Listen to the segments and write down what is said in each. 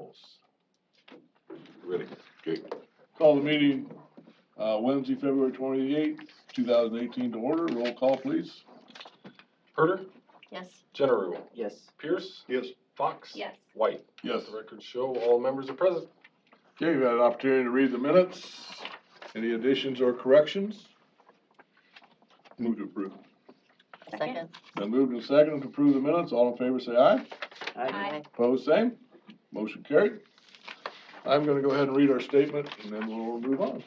rules. Ready? Okay. Call the meeting, Wednesday, February 28th, 2018 to order. Roll call, please. Herder? Yes. General? Yes. Pierce? Yes. Fox? Yes. White? Yes. The records show all members are present. Okay, you've had an opportunity to read the minutes. Any additions or corrections? Move to approve. Second. Then moved and seconded to approve the minutes. All in favor say aye. Aye. Opposed, same. Motion carried. I'm gonna go ahead and read our statement and then we'll move on.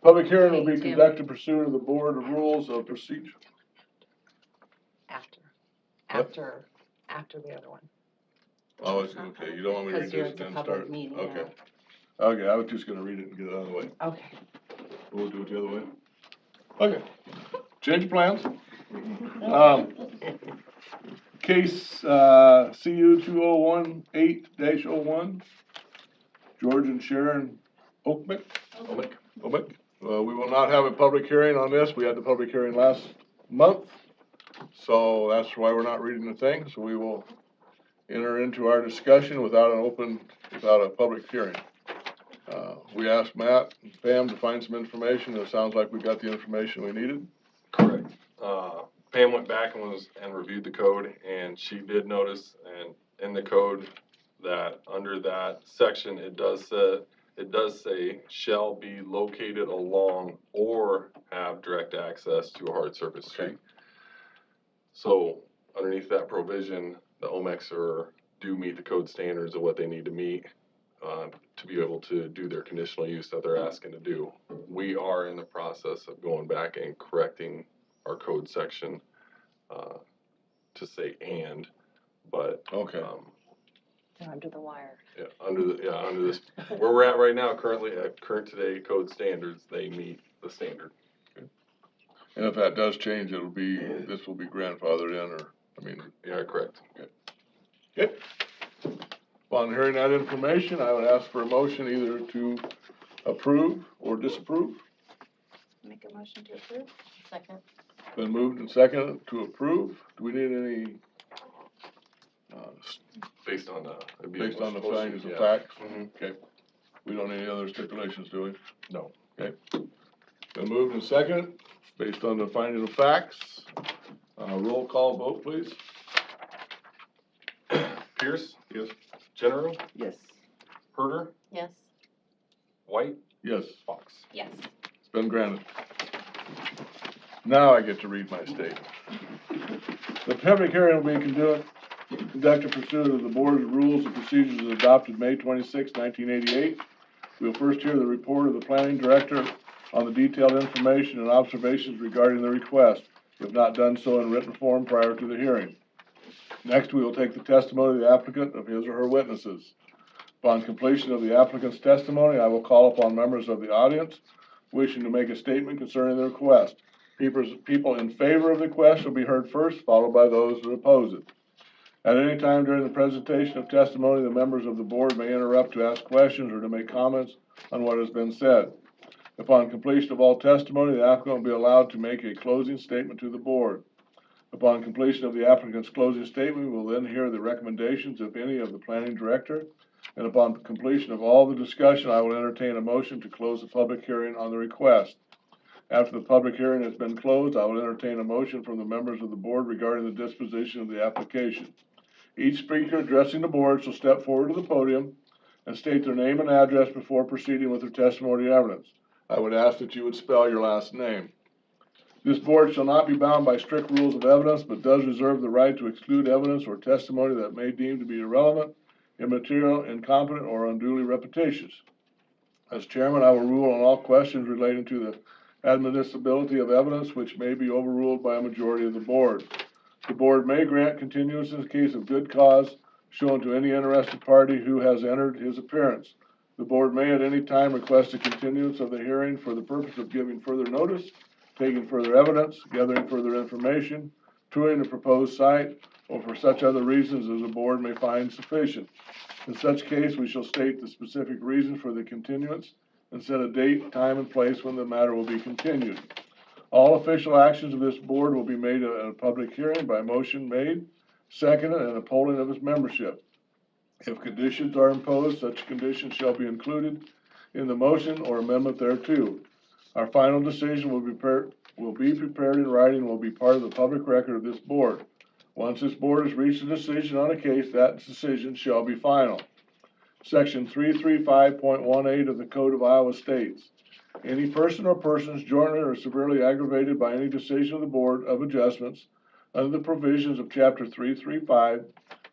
Public hearing will be conducted pursuant to the Board of Rules of Procedure. After the other one. Oh, it's okay. You don't want me to read this and then start? Meeting, okay. Yeah. Okay, I was just gonna read it and get it out of the way. Okay. We'll do it the other way. Okay. Change of plans. Case, CU 2018-01, George and Sharon Oakmick. We will not have a public hearing on this. We had the public hearing last month. So that's why we're not reading the thing. So we will enter into our discussion without a public hearing. We asked Matt and Pam to find some information. It sounds like we got the information we needed. Correct. Pam went back and reviewed the code, and she did notice, and in the code, that under that section, it does say shall be located along or have direct access to a hard surface street. Okay. So underneath that provision, the OMEX do meet the code standards of what they need to meet to be able to do their conditional use that they're asking to do. We are in the process of going back and correcting our code section to say and, but Okay. They're under the wire. Yeah, under this where we're at right now, currently at current today code standards, they meet the standard. Okay. And if that does change, this will be grandfathered in, or Yeah, correct. Okay. Okay. Upon hearing that information, I would ask for a motion either to approve or disapprove. Make a motion to approve. Second. Been moved and seconded to approve. Do we need any? Based on the findings of facts? Okay. We don't need any other stipulations, do we? No. Okay. Been moved and seconded, based on the findings of facts. Roll call vote, please. Pierce? Yes. General? Yes. Herder? Yes. White? Yes. Fox? Yes. It's been granted. Now I get to read my statement. The public hearing will be conducted pursuant to the Board's rules and procedures adopted May 26, 1988. We will first hear the report of the planning director on the detailed information and observations regarding the request, if not done so in written form prior to the hearing. Next, we will take the testimony of the applicant of his or her witnesses. Upon completion of the applicant's testimony, I will call upon members of the audience wishing to make a statement concerning the request. People in favor of the request will be heard first, followed by those who oppose it. At any time during the presentation of testimony, the members of the board may interrupt to ask questions or to make comments on what has been said. Upon completion of all testimony, the applicant will be allowed to make a closing statement to the board. Upon completion of the applicant's closing statement, we will then hear the recommendations, if any, of the planning director. And upon completion of all the discussion, I will entertain a motion to close the public hearing on the request. After the public hearing has been closed, I will entertain a motion from the members of the board regarding the disposition of the application. Each speaker addressing the board shall step forward to the podium and state their name and address before proceeding with their testimony or evidence. I would ask that you would spell your last name. This board shall not be bound by strict rules of evidence, but does reserve the right to exclude evidence or testimony that may deem to be irrelevant, immaterial, incompetent, or unduly repetitious. As chairman, I will rule on all questions relating to the admissibility of evidence which may be overruled by a majority of the board. The board may grant continuance in the case of good cause shown to any interested party who has entered his appearance. The board may at any time request a continuance of the hearing for the purpose of giving further notice, taking further evidence, gathering further information, touring the proposed site, or for such other reasons as the board may find sufficient. In such case, we shall state the specific reason for the continuance and set a date, time, and place when the matter will be continued. All official actions of this board will be made at a public hearing by motion made, seconded, and a polling of its membership. If conditions are imposed, such conditions shall be included in the motion or amendment thereto. Our final decision will be prepared in writing and will be part of the public record of this board. Once this board has reached a decision on a case, that decision shall be final. Section 335.18 of the Code of Iowa states, any person or persons jointly or severely aggravated by any decision of the Board of Adjustments under the provisions of Chapter 335,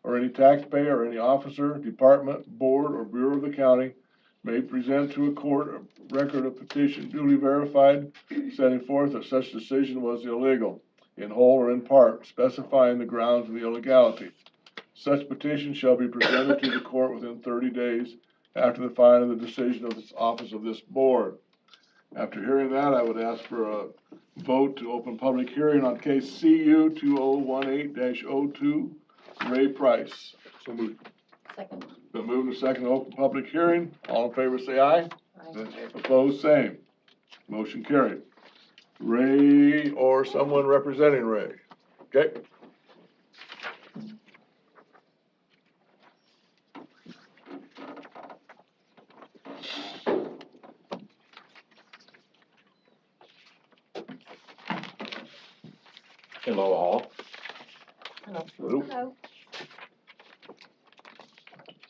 or any taxpayer or any officer, department, board, or bureau of the county may present to a court a record of petition duly verified, setting forth that such decision was illegal, in whole or in part, specifying the grounds of the illegality. Such petition shall be presented to the court within 30 days after the filing of the decision of the office of this board. After hearing that, I would ask for a vote to open public hearing on case CU 2018-02, Ray Price. So moved. Second. Been moved and second to open public hearing. All in favor say aye. Aye. Opposed, same. Motion carried. Ray or someone representing Ray. Okay? Hello all. Hello. Hello.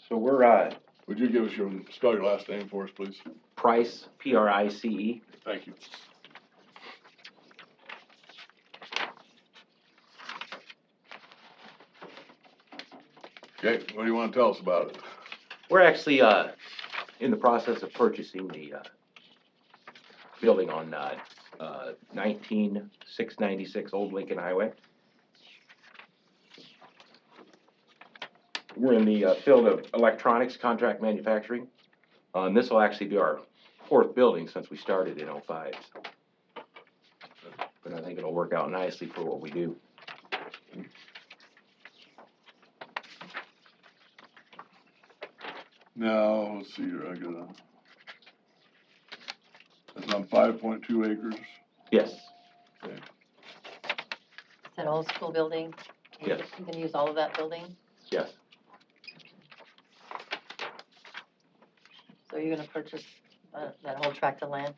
So we're Would you give us spell your last name for us, please? Price, Price. Thank you. Okay, what do you want to tell us about it? We're actually in the process of purchasing the building on 19696 Old Lincoln Highway. We're in the field of electronics contract manufacturing. And this will actually be our 4th building since we started in '05. But I think it'll work out nicely for what we do. Now, let's see here, it's on 5.2 acres. Yes. Okay. It's an old school building. Yes. You can use all of that building. Yes. So you're gonna purchase that whole tract of land?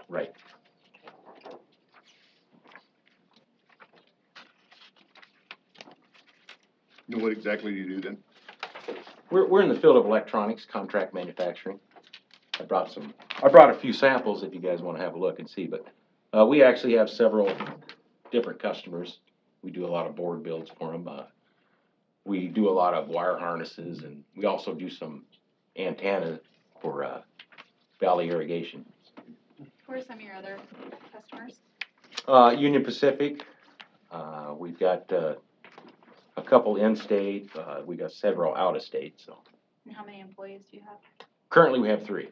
Right. And what exactly do you do then? We're in the field of electronics contract manufacturing. I brought a few samples if you guys want to have a look and see, but we actually have several different customers. We do a lot of board builds for them. We do a lot of wire harnesses, and we also do some antenna for valley irrigation. Who are some of your other customers? Union Pacific, we've got a couple in-state, we got several out-of-state, so. And how many employees do you have? Currently, we have 3.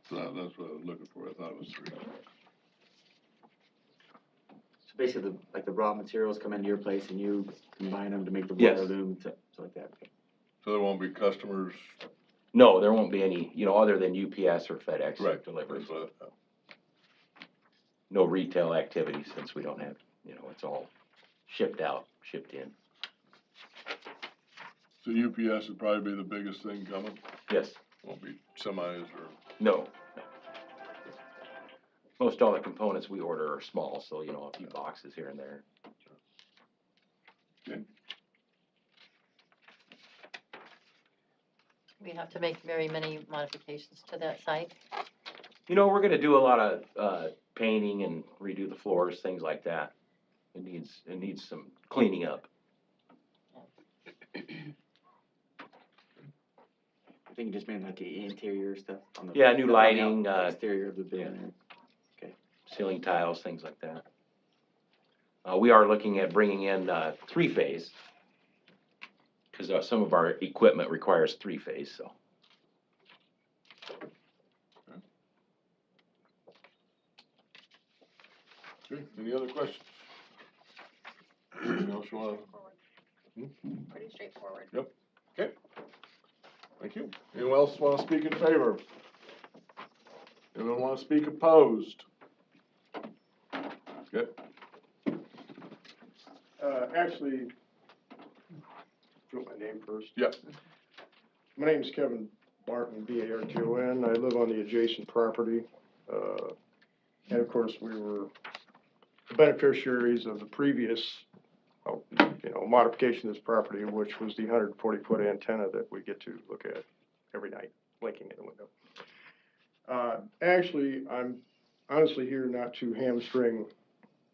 So that's what I was looking for, I thought it was 3. So basically, like the raw materials come into your place and you combine them to make the Yes. wire loom, stuff like that. So there won't be customers? No, there won't be any, other than UPS or FedEx Right. deliveries. That's what I thought. No retail activity since we don't have, it's all shipped out, shipped in. So UPS would probably be the biggest thing coming? Yes. Won't be semis or? No. Most all the components we order are small, so, a few boxes here and there. Okay. We have to make very many modifications to that site. We're gonna do a lot of painting and redo the floors, things like that. It needs some cleaning up. I think you just meant like the interior stuff on the. Yeah, new on the lighting, exterior of the building. ceiling tiles, things like that. We are looking at bringing in 3-phase, because some of our equipment requires 3-phase, so. Okay, any other questions? Anything else you wanna? Pretty straightforward. Okay. Thank you. Anyone else wanna speak in favor? Anyone wanna speak opposed? Good. Actually, do you want my name first? Yeah. My name's Kevin Barton, B-A-R-T-O-N. I live on the adjacent property. And of course, we were the beneficiaries of the previous, modification of this property, which was the 140-foot antenna that we get to look at every night, blinking in the window. Actually, I'm honestly here not to hamstring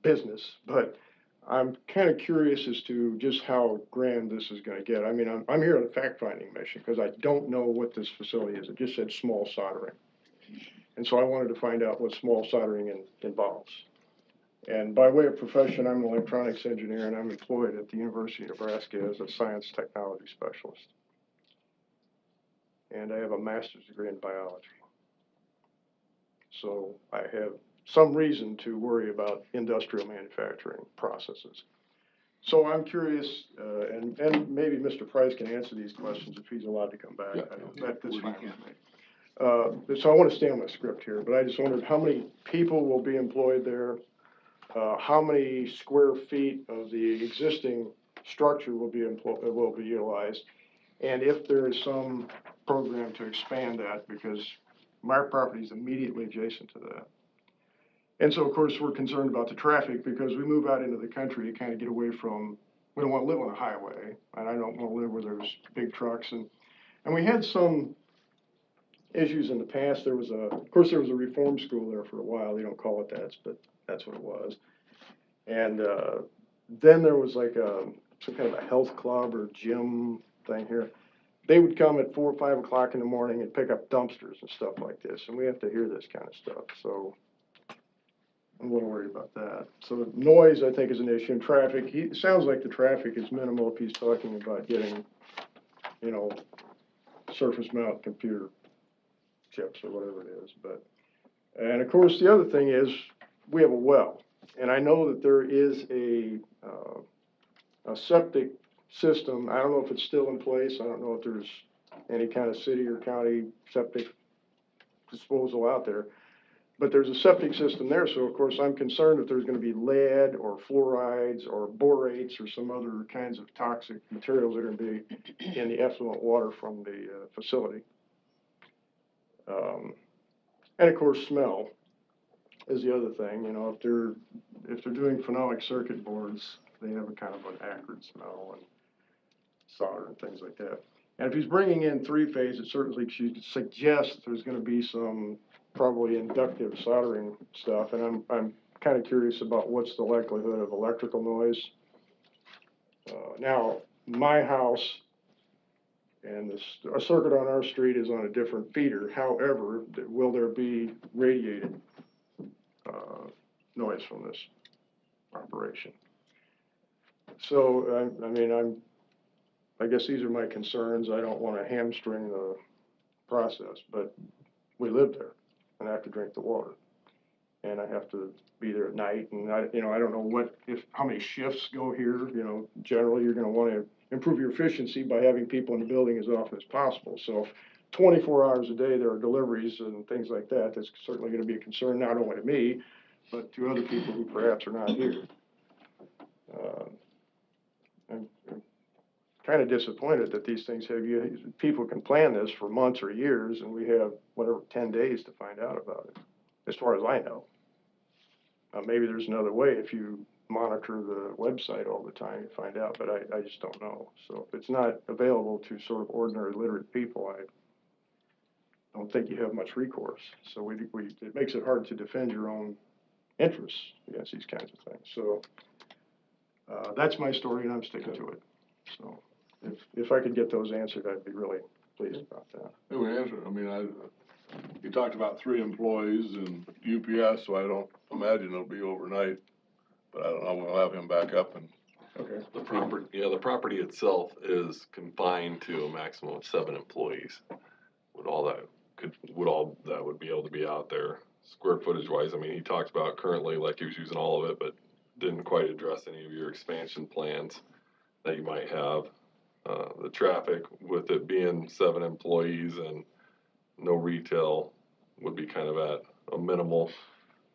business, but I'm kind of curious as to just how grand this is gonna get. I mean, I'm here on a fact-finding mission, because I don't know what this facility is. It just said small soldering. And so I wanted to find out what small soldering involves. And by way of profession, I'm an electronics engineer, and I'm employed at the University of Nebraska as a science technology specialist. And I have a master's degree in biology. So I have some reason to worry about industrial manufacturing processes. So I'm curious, and maybe Mr. Price can answer these questions if he's allowed to come back. Yeah. That's fine with me. So I want to stay on my script here, but I just wondered how many people will be employed there? How many square feet of the existing structure will be utilized? And if there is some program to expand that, because my property is immediately adjacent to that. And so, of course, we're concerned about the traffic, because we move out into the country to kind of get away from, we don't want to live on a highway, and I don't want to live where there's big trucks. And we had some issues in the past. There was of course, there was a reform school there for a while. They don't call it that, but that's what it was. And then there was like some kind of a health club or gym thing here. They would come at 4 or 5 o'clock in the morning and pick up dumpsters and stuff like this, and we have to hear this kind of stuff. So I'm a little worried about that. So noise, I think, is an issue. And traffic, it sounds like the traffic is minimal if he's talking about getting, surface mount computer chips or whatever it is. And of course, the other thing is, we have a well. And I know that there is a septic system. I don't know if it's still in place. I don't know if there's any kind of city or county septic disposal out there. But there's a septic system there, so of course I'm concerned if there's gonna be lead or fluorides or borates or some other kinds of toxic materials that are gonna be in the effluent water from the facility. And of course, smell is the other thing. If they're doing phenolic circuit boards, they have a kind of an acrid smell, and solder and things like that. And if he's bringing in three-phase, it certainly should suggest there's gonna be some probably inductive soldering stuff, and I'm kind of curious about what's the likelihood of electrical noise. Now, my house and a circuit on our street is on a different feeder. However, will there be radiated noise from this operation? So, I guess these are my concerns. I don't want to hamstring the process, but we live there, and I have to drink the water, and I have to be there at night, and I don't know how many shifts go here. Generally, you're going to want to improve your efficiency by having people in the building as often as possible. So, if 24 hours a day there are deliveries and things like that, that's certainly going to be a concern not only to me, but to other people who perhaps are not here. I'm kind of disappointed that these things people can plan this for months or years, and we have, 10 days to find out about it, as far as I know. Maybe there's another way. If you monitor the website all the time, you find out, but I just don't know. So if it's not available to sort of ordinary literate people, I don't think you have much recourse. So it makes it hard to defend your own interests against these kinds of things. So that's my story, and I'm sticking to it. So if I could get those answered, I'd be really pleased about that. They would answer. You talked about 3 employees and UPS, so I don't imagine it'll be overnight. But I don't know, we'll have him back up and. Okay. The property itself is confined to a maximum of 7 employees. Would all that would be able to be out there, square footage wise? He talked about currently like he was using all of it, but didn't quite address any of your expansion plans that you might have. The traffic, with it being 7 employees and no retail, would be kind of at a minimal.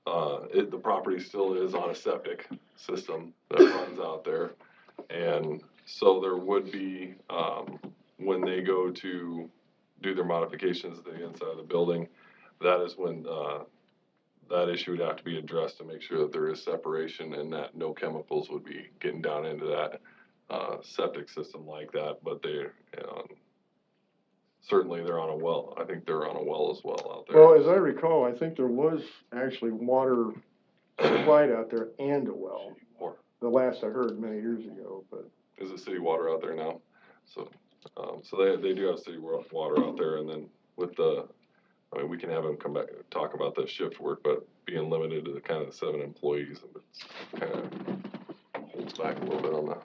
The property still is on a septic system that runs out there, and so there would be when they go to do their modifications to the inside of the building, that is when, that issue would have to be addressed to make sure that there is separation and that no chemicals would be getting down into that, septic system like that, but they're, certainly they're on a well, I think they're on a well as well out there. Well, as I recall, I think there was actually water supplied out there and a well, Or the last I heard many years ago, but. is it city water out there now? So, so they do have city water out there, and then with the, I mean, we can have them come back and talk about the shift work, but being limited to the kind of 7 employees, it's kind of holds back a little bit on that.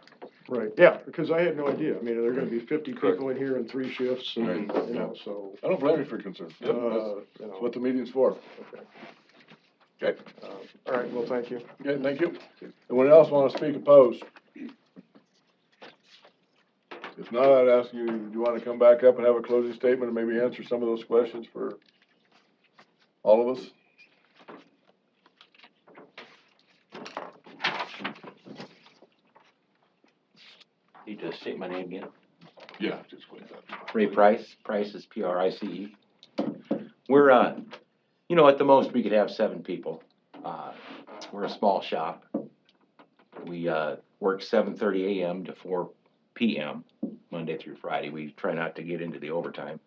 Right, yeah, because I had no idea. I mean, there are gonna be 50 Correct. people in here in 3 shifts and, Right. you know, so, I don't blame you for your concern. Yep, you that's know, what the meeting's for. okay. Okay, All right, well, thank you. okay, thank you. Anyone else wanna speak opposed? If not, I'd ask you, do you wanna come back up and have a closing statement and maybe answer some of those questions for all of us? Need to state my name again. Yeah, just wait that. Ray Price. Price is Price. We're, you know, at the most, we could have 7 people. We're a small shop. We, work 7:30 AM to 4 PM, Monday through Friday. We try not to get into the overtime.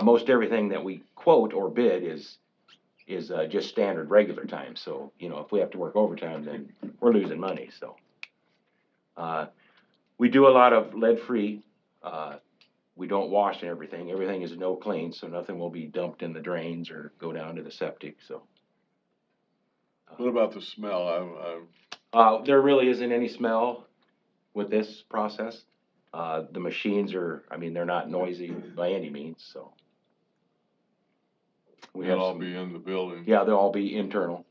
Most everything that we quote or bid is just standard regular time. So, you know, if we have to work overtime, then we're losing money, so. We do a lot of lead-free. We don't wash everything. Everything is no clean, so nothing will be dumped in the drains or go down to the septic, so. What about the smell? There really isn't any smell with this process. The machines are, I mean, they're not noisy by any means, so. We have They'll all some- be in the building. Yeah, they'll all be internal.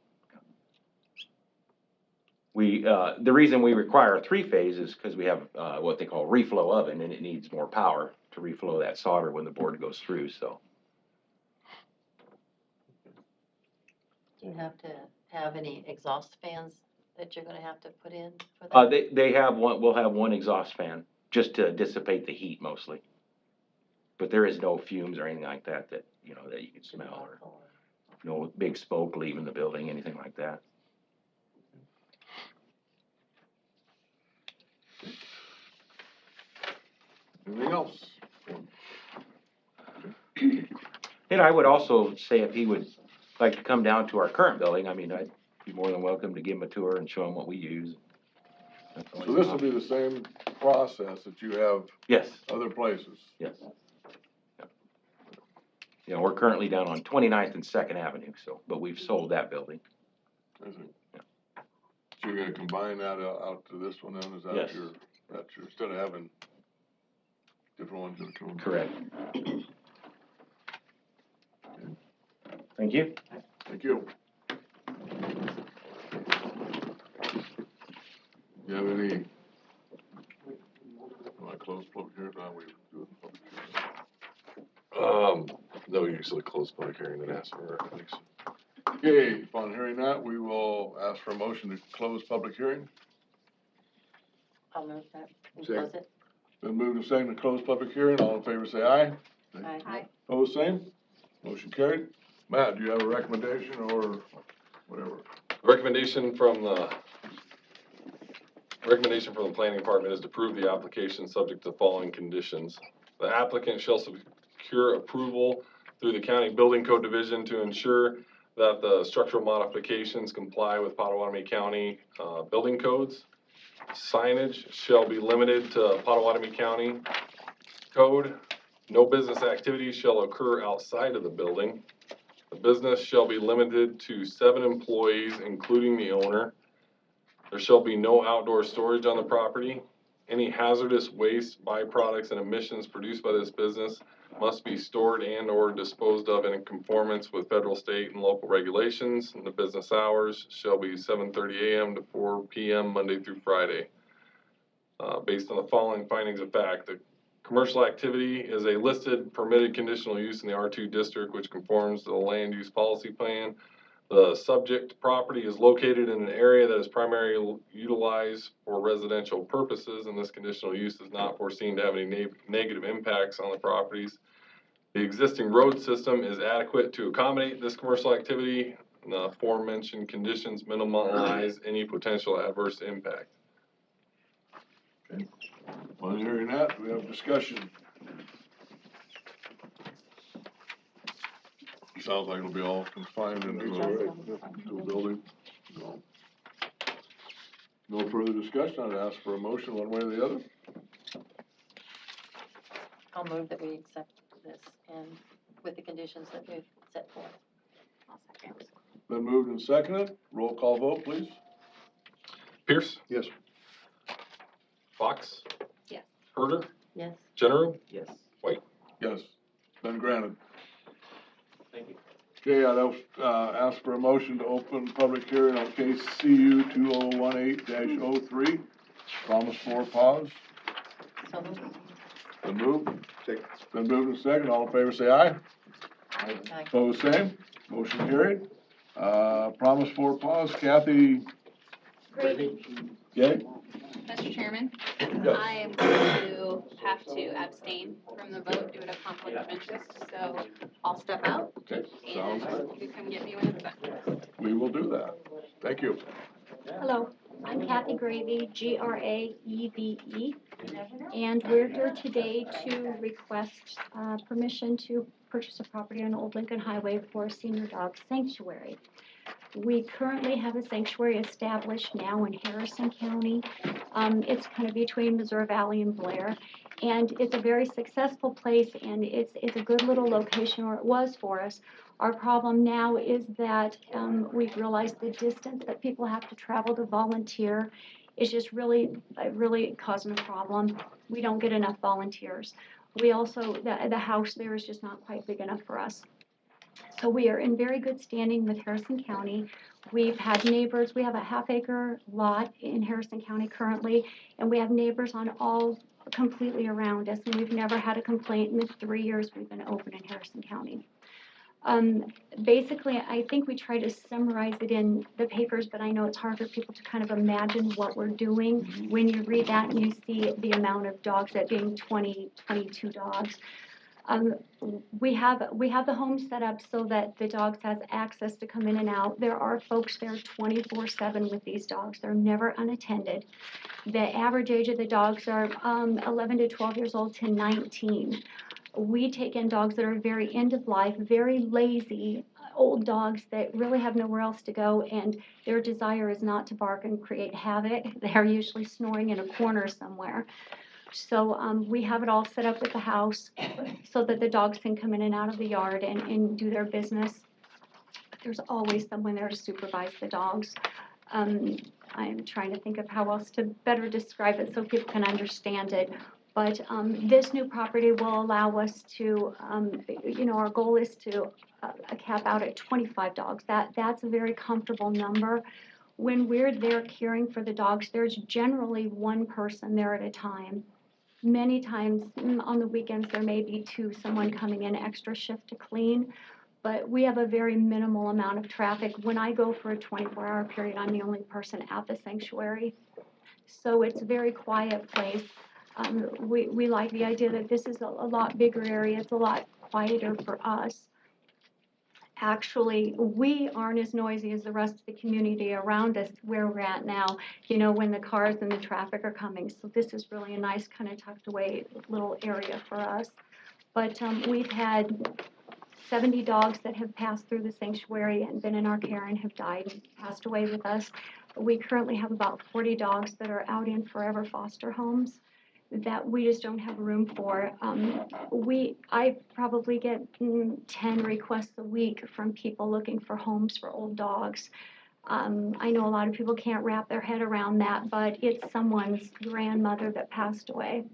We, the reason we require a 3-phase is because we have, what they call reflow oven, and it needs more power to reflow that solder when the board goes through, so. Do you have to have any exhaust fans that you're gonna have to put in for that? They have one, we'll have one exhaust fan, just to dissipate the heat mostly. But there is no fumes or anything like that, you know, that you can smell, or no big smoke leaving the building, anything like that. Anything else? And I would also say if he would like to come down to our current building, I mean, I'd be more than welcome to give him a tour and show him what we use. That's always So an this will option. be the same process that you have Yes, other places? yes. Yep. You know, we're currently down on 29th and 2nd Avenue, so, but we've sold that building. I see. So you're gonna combine that out to this one then, is that Yes. that's your, instead of having different ones that come? Correct. Thank you. Thank you. You have any? Want to close public hearing, now we do a public hearing. No, we usually close public hearing and ask for a recommendation. Okay, upon hearing that, we will ask for a motion to close public hearing. I'll move that, and Second. close it. Been moved and seconded to close public hearing, all in favor say aye. Aye. Aye. Opposed, same. Motion carried. Matt, do you have a recommendation or whatever? Recommendation from the planning department is to approve the application subject to the following conditions. The applicant shall secure approval through the county building code division to ensure that the structural modifications comply with Pottawattamie County, building codes. Signage shall be limited to Pottawattamie County code. No business activities shall occur outside of the building. The business shall be limited to 7 employees, including the owner. There shall be no outdoor storage on the property. Any hazardous waste, byproducts, and emissions produced by this business must be stored and/or disposed of in conformance with federal, state, and local regulations. And the business hours shall be 7:30 AM to 4 PM, Monday through Friday. Based on the following findings of fact, the commercial activity is a listed permitted conditional use in the R2 district, which conforms to the land use policy plan. The subject property is located in an area that is primarily utilized for residential purposes, and this conditional use is not foreseen to have any negative impacts on the properties. The existing road system is adequate to accommodate this commercial activity, and the aforementioned conditions minimize any potential adverse impact. On hearing that, we have discussion. Sounds like it'll be all confined into a building. No further discussion, I'd ask for a motion one way or the other. I'll move that we accept this and with the conditions that we've set forth. I'll second. Been moved and seconded, roll call vote, please. Pierce, Yes. Fox, Yes. Herder, Yes, General, Yes. Yes, been granted. Thank you. Okay, I'd ask for a motion to open public hearing on case CU 2018-03, promise for pause. so moved. Been moved. Been moved and seconded, all in favor say aye. Aye. Opposed, same, motion carried. Promise for pause, Kathy, Gravy. okay? Mr. Chairman, Yes. I am going to have to abstain from the vote due to conflict of interest, so I'll step out Okay, sounds good. and you can get me when it's done. We will do that. Thank you. Hello, I'm Kathy Gravy, Graeve, and we're here today to request permission to purchase a property on Old Lincoln Highway for a senior dog sanctuary. We currently have a sanctuary established now in Harrison County. It's kind of between Missouri Valley and Blair, and it's a very successful place, and it's a good little location, or it was for us. Our problem now is that we've realized the distance that people have to travel to volunteer is just really causing a problem. We don't get enough volunteers. We also, the house there is just not quite big enough for us. So we are in very good standing with Harrison County. We've had neighbors, we have a half-acre lot in Harrison County currently, and we have neighbors on all completely around us, and we've never had a complaint in the 3 years we've been open in Harrison County. Basically, I think we try to summarize it in the papers, but I know it's hard for people to kind of imagine what we're doing when you read that and you see the amount of dogs, that being 22 dogs. We have the home set up so that the dogs has access to come in and out. There are folks there 24/7 with these dogs. They're never unattended. The average age of the dogs are 11 to 12 years old to 19. We take in dogs that are very end of life, very lazy, old dogs that really have nowhere else to go, and their desire is not to bark and create havoc. They're usually snoring in a corner somewhere. So we have it all set up at the house so that the dogs can come in and out of the yard and do their business. But there's always someone there to supervise the dogs. I'm trying to think of how else to better describe it so people can understand it. But this new property will allow us to, our goal is to cap out at 25 dogs. That's a very comfortable number. When we're there caring for the dogs, there's generally one person there at a time. Many times on the weekends, there may be two, someone coming in extra shift to clean, but we have a very minimal amount of traffic. When I go for a 24-hour period, I'm the only person at the sanctuary. So it's a very quiet place. We like the idea that this is a lot bigger area. It's a lot quieter for us. Actually, we aren't as noisy as the rest of the community around us where we're at now, when the cars and the traffic are coming. So this is really a nice kind of tucked away little area for us. But we've had 70 dogs that have passed through the sanctuary and been in our care and have died and passed away with us. We currently have about 40 dogs that are out in forever foster homes that we just don't have room for. I probably get 10 requests a week from people looking for homes for old dogs. I know a lot of people can't wrap their head around that, but it's someone's grandmother that passed away,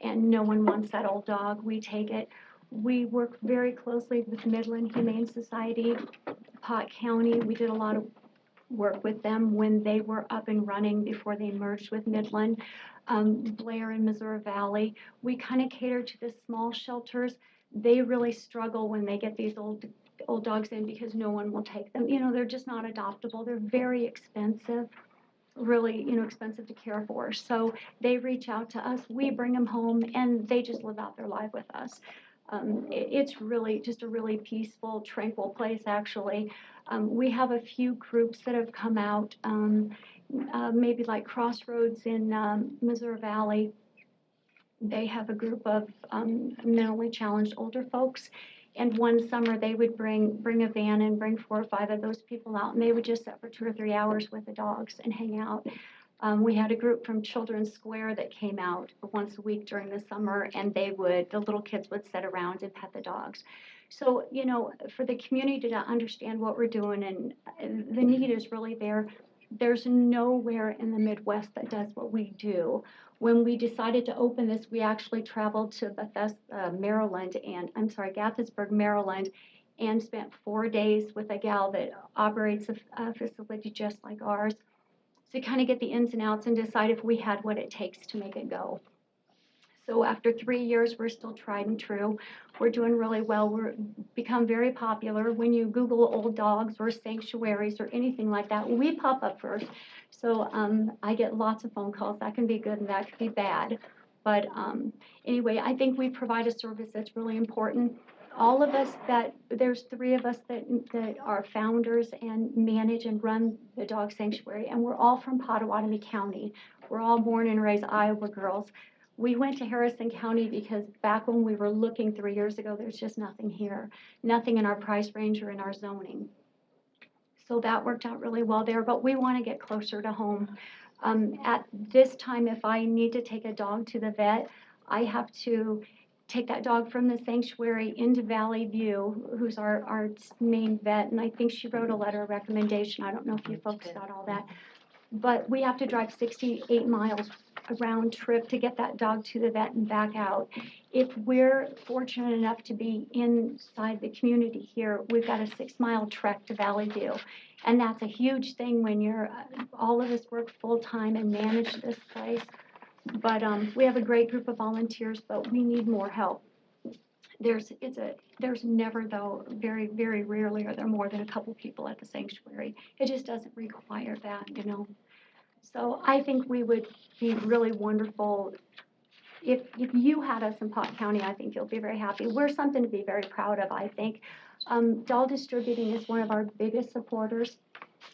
and no one wants that old dog. We take it. We work very closely with Midland Humane Society, Pot County. We did a lot of work with them when they were up and running before they merged with Midland. Blair and Missouri Valley. We kind of cater to the small shelters. they really struggle when they get these old dogs in because no one will take them. You know, they're just not adoptable. They're very expensive, really, you know, expensive to care for. So they reach out to us, we bring them home, and they just live out their life with us. It's really just a really peaceful, tranquil place, actually. We have a few groups that have come out, maybe like Crossroads in Missouri Valley. They have a group of mentally challenged older folks. And one summer they would bring a van and bring 4 or 5 of those people out, and they would just sit for 2 or 3 hours with the dogs and hang out. We had a group from Children's Square that came out once a week during the summer, and the little kids would sit around and pet the dogs. So, you know, for the community to understand what we're doing, and the need is really there. There's nowhere in the Midwest that does what we do. When we decided to open this, we actually traveled to Gaithersburg, Maryland, and spent 4 days with a gal that operates a facility just like ours, to kind of get the ins and outs and decide if we had what it takes to make it go. So after 3 years, we're still tried and true. We're doing really well. We're become very popular. When you Google old dogs or sanctuaries or anything like that, we pop up first. So I get lots of phone calls. That can be good and that can be bad. But anyway, I think we provide a service that's really important. All of us there's 3 of us that are founders and manage and run the dog sanctuary, and we're all from Pottawattamie County. We're all born and raised Iowa girls. We went to Harrison County because back when we were looking 3 years ago, there's just nothing here, nothing in our price range or in our zoning. So that worked out really well there, but we want to get closer to home. At this time, if I need to take a dog to the vet, I have to take that dog from the sanctuary into Valley View, who's our main vet, and I think she wrote a letter of recommendation. I don't know if you folks got all that. But we have to drive 68 miles a round trip to get that dog to the vet and back out. If we're fortunate enough to be inside the community here, we've got a 6-mile trek to Valley View. And that's a huge thing when all of us work full-time and manage this place. But we have a great group of volunteers, but we need more help. There's never, though, very, very rarely are there more than a couple people at the sanctuary. It just doesn't require that, you know. So I think we would be really wonderful if you had us in Pot County. I think you'll be very happy. We're something to be very proud of, I think. Doll Distributing is one of our biggest supporters.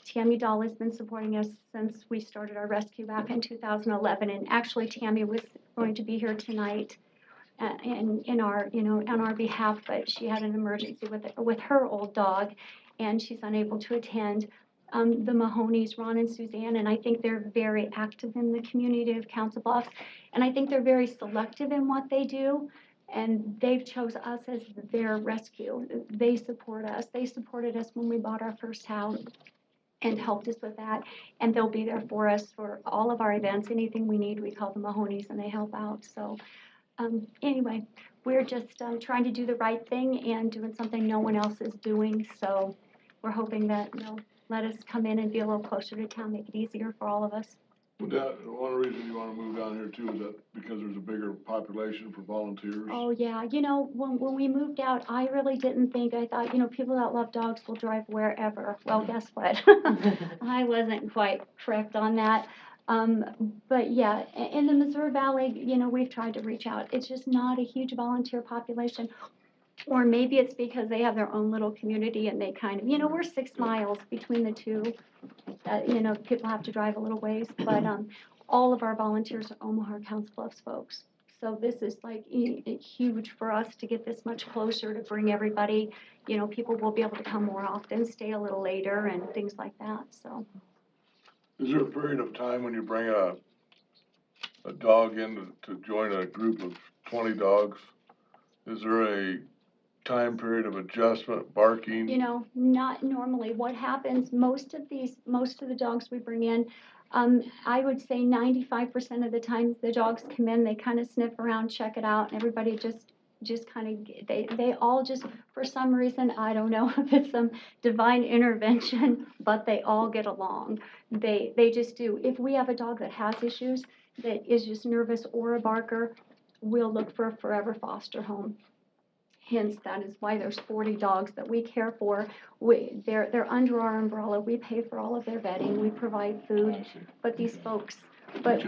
Tammy Doll has been supporting us since we started our rescue back in 2011, and actually Tammy was going to be here tonight on our behalf, but she had an emergency with her old dog, and she's unable to attend. The Mahonies, Ron and Suzanne, and I think they're very active in the community of Council Bluffs, and I think they're very selective in what they do, and they've chose us as their rescue. They support us. They supported us when we bought our first house and helped us with that, and they'll be there for us for all of our events. Anything we need, we call the Mahonies, and they help out. So anyway, we're just trying to do the right thing and doing something no one else is doing, so we're hoping that they'll let us come in and be a little closer to town, make it easier for all of us. One reason you wanna move down here too is that because there's a bigger population for volunteers? Oh, yeah, you know, when we moved out, I really didn't think, I thought, you know, people that love dogs will drive wherever. Well, guess what? I wasn't quite correct on that. But yeah, in the Missouri Valley, you know, we've tried to reach out. It's just not a huge volunteer population. Or maybe it's because they have their own little community and they kind of, you know, we're 6 miles between the two. You know, people have to drive a little ways, but all of our volunteers are Omaha Council Bluffs folks. So this is like huge for us to get this much closer, to bring everybody, you know, people will be able to come more often, stay a little later and things like that, so. Is there a period of time when you bring a dog in to join a group of 20 dogs? Is there a time period of adjustment, barking? You know, not normally. What happens, most of the dogs we bring in, I would say 95% of the time the dogs come in, they kind of sniff around, check it out, and everybody just kind of, they all just, for some reason, I don't know if it's some divine intervention, but they all get along. They just do. If we have a dog that has issues, that is just nervous or a barker, we'll look for a forever foster home. hence that is why there's 40 dogs that we care for. They're under our umbrella, we pay for all of their vetting, we provide food, but these folks, but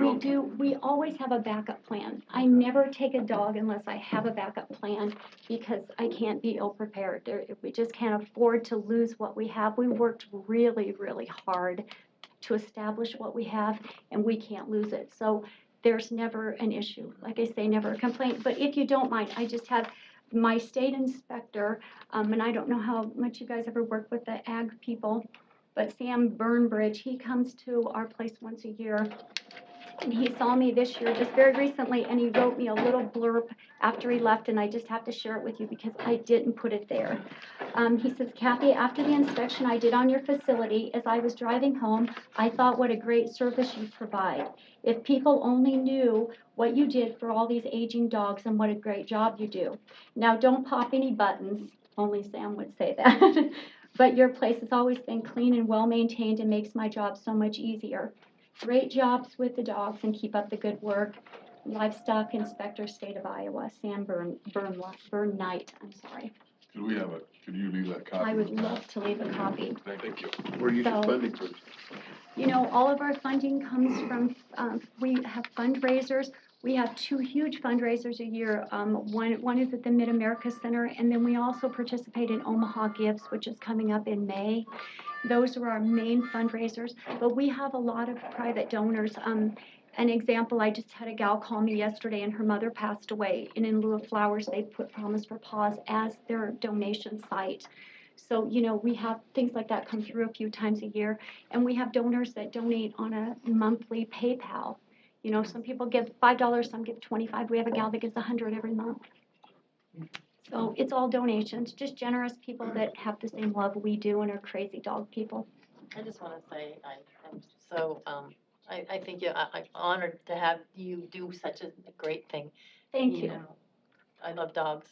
we always have a backup plan. I never take a dog unless I have a backup plan, because I can't be ill-prepared. We just can't afford to lose what we have. We worked really, really hard to establish what we have, and we can't lose it. So there's never an issue. Like I say, never a complaint. But if you don't mind, I just have my state inspector, and I don't know how much you guys ever work with the ag people, but Sam Burnbridge, he comes to our place once a year. And he saw me this year, just very recently, and he wrote me a little blurb after he left, and I just have to share it with you because I didn't put it there. He says, Kathy, after the inspection I did on your facility, as I was driving home, I thought what a great service you provide. If people only knew what you did for all these aging dogs and what a great job you do. Now, don't pop any buttons, only Sam would say that. But your place has always been clean and well-maintained and makes my job so much easier. Great jobs with the dogs and keep up the good work. Livestock Inspector, State of Iowa, Sam Knight, I'm sorry. Could you leave that copy? I would love to leave a copy. Thank you. Where you So- get funding for? You know, all of our funding comes from, we have fundraisers. We have 2 huge fundraisers a year. One is at the Mid-America Center, and then we also participate in Omaha Gives, which is coming up in May. Those are our main fundraisers, but we have a lot of private donors. An example, I just had a gal call me yesterday and her mother passed away, and in lieu of flowers, they put Promise for Paws as their donation site. So, you know, we have things like that come through a few times a year, and we have donors that donate on a monthly PayPal. You know, some people give $5, some give $25. We have a gal that gives $100 every month. So it's all donations, just generous people that have the same love we do and are crazy dog people. I just want to say, I'm so, I think I'm honored to have you do such a great thing. Thank you. know, I love dogs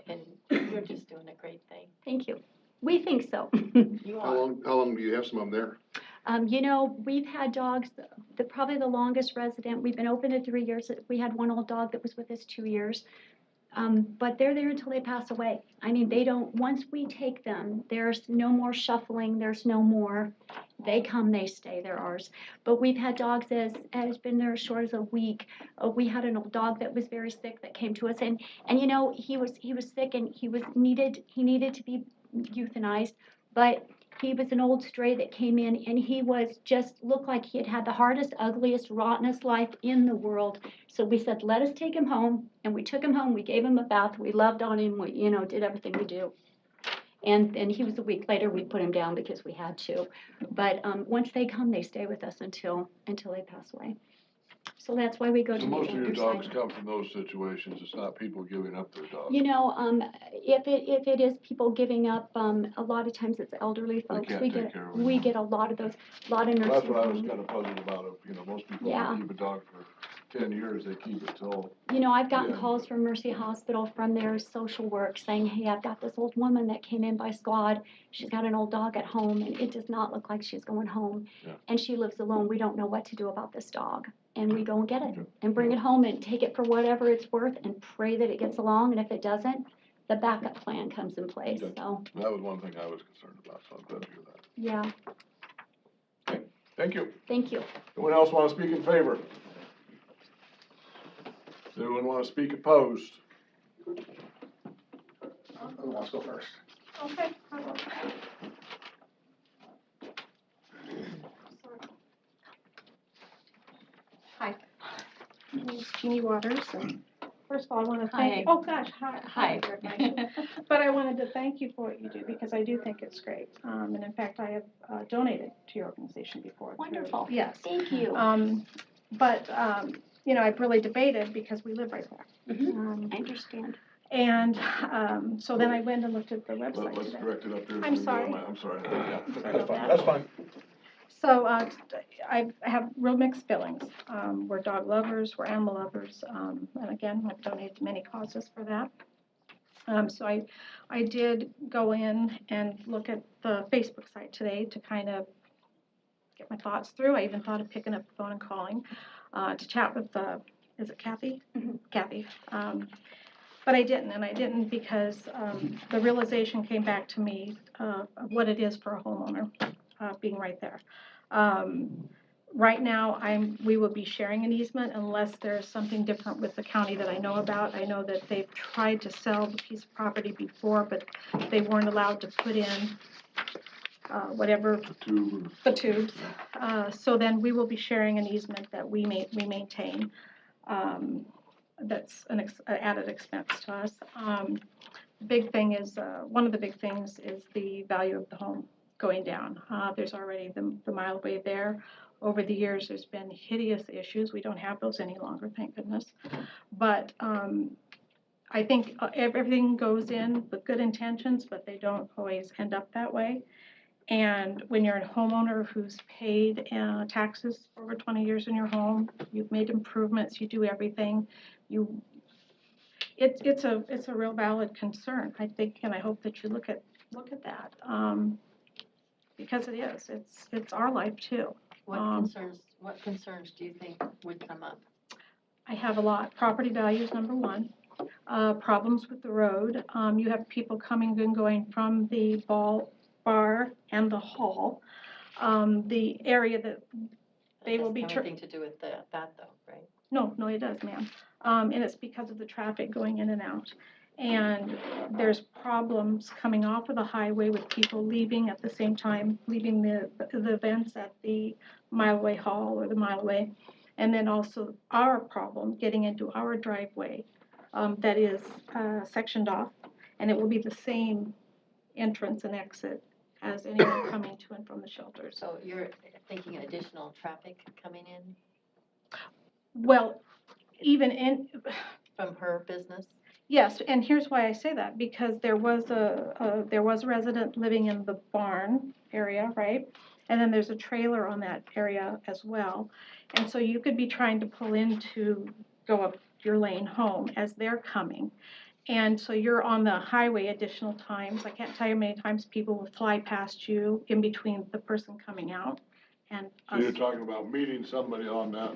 and you're just doing a great thing. Thank you. We think so. You How are. long do you have some of them there? You know, we've had dogs, probably the longest resident, we've been open at 3 years. We had one old dog that was with us 2 years. But they're there until they pass away. I mean, they don't, once we take them, there's no more shuffling, there's no more, they come, they stay, they're ours. But we've had dogs as been there as short as a week. We had an old dog that was very sick that came to us, and you know, he was sick and he needed to be euthanized, but he was an old stray that came in, and he was just looked like he had had the hardest, ugliest, rottenest life in the world. So we said, let us take him home, and we took him home. We gave him a bath. We loved on him. We, you know, did everything we do. And he was a week later. We put him down because we had to. But once they come, they stay with us until they pass away. So that's why we go to So the most of your older dogs side. come from those situations, it's not people giving up their dogs. You know, if it is people giving up, a lot of times it's elderly folks. can't We take get, care of them. we get a lot of those, a lot of Well, nursing that's what I was homes. kinda puzzled about, you know, most people Yeah. keep a dog for 10 years, they keep it till, You know, I've gotten Yeah. calls from Mercy Hospital from their social work saying, hey, I've got this old woman that came in by squad. She's got an old dog at home, and it does not look like she's going home. Yeah. And she lives alone. We don't know what to do about this dog. And we go and get it Okay. and bring it home and take it for whatever it's worth and pray that it gets along. And if it doesn't, the backup plan comes in place. Okay. So, that was one thing I was concerned about, so I'm glad to hear that. yeah, Thank you. thank you. Anyone else wanna speak in favor? Does anyone wanna speak opposed? Who wants to go first? Okay. Hi. My name's Jeannie Waters, and first of all, I want to Hi. thank, oh gosh, hi. Hi. Everybody. But I wanted to thank you for what you do, because I do think it's great. And in fact, I have donated to your organization before. through- Wonderful. Yes. Thank you. But, you know, I've really debated because we live right there. I understand. And so then I went and looked at the website Let's today. direct it up there. I'm sorry. I'm sorry. Yeah, Sorry that's about fine, that. that's fine. So I have real mixed feelings. We're dog lovers, we're animal lovers, and again, I've donated to many causes for that. So I did go in and look at the Facebook site today to kind of get my thoughts through. I even thought of picking up the phone and calling to chat with is it Kathy? Mhm. Kathy. But I didn't, and I didn't because the realization came back to me of what it is for a homeowner, being right there. Right now, we will be sharing an easement unless there's something different with the county that I know about. I know that they've tried to sell the piece of property before, but they weren't allowed to put in whatever, the tubes. So then we will be sharing an easement that we maintain. That's an added expense to us. Big thing is, one of the big things is the value of the home going down. There's already the mile away there. Over the years, there's been hideous issues. We don't have those any longer, thank goodness. But I think everything goes in with good intentions, but they don't always end up that way. And when you're a homeowner who's paid taxes for over 20 years in your home, you've made improvements, you do everything, it's a real valid concern, I think, and I hope that you look at that, because it is. It's our life too. What concerns do you think would come up? I have a lot. Property value is number one. Problems with the road. You have people coming and going from the bar and the hall. The area that they will be. It has everything to do with that though, right? No, it does, ma'am. And it's because of the traffic going in and out. And there's problems coming off of the highway with people leaving at the same time, leaving the events at the Mile Away Hall or the Mile Away. And then also our problem getting into our driveway that is sectioned off. And it will be the same entrance and exit as anyone coming to and from the shelters. So you're thinking additional traffic coming in Well, even from her business? Yes, and here's why I say that, because there was a resident living in the barn area, right? And then there's a trailer on that area as well. And so you could be trying to pull in to go up your lane home as they're coming. And so you're on the highway additional times. I can't tell you how many times people will fly past you in between the person coming out and So us. you're talking about meeting somebody on that.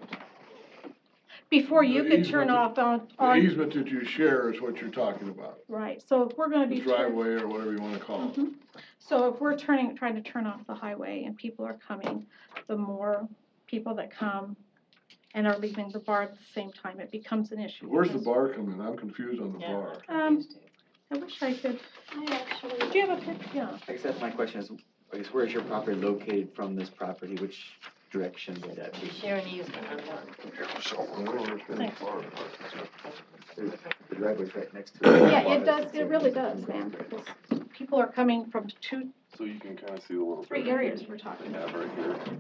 Before you The could turn off The on, easement that you share is what you're talking about. right, so if we're gonna The be. driveway or whatever you wanna call it. Mhm. So if we're trying to turn off the highway and people are coming, the more people that come and are leaving the bar at the same time, it becomes an issue. Where's the because- bar coming? I'm confused on the Yeah, bar. I'm confused too. I wish I could, do you have a picture? Yeah. I guess that's my question is, I guess where is your property located from this property? Which direction would that We be? share an easement on one. The driveway's right next to it. Yeah, it does, it really does, man, because people are coming from So you can kind of see the little. three areas we're talking They about. have right here.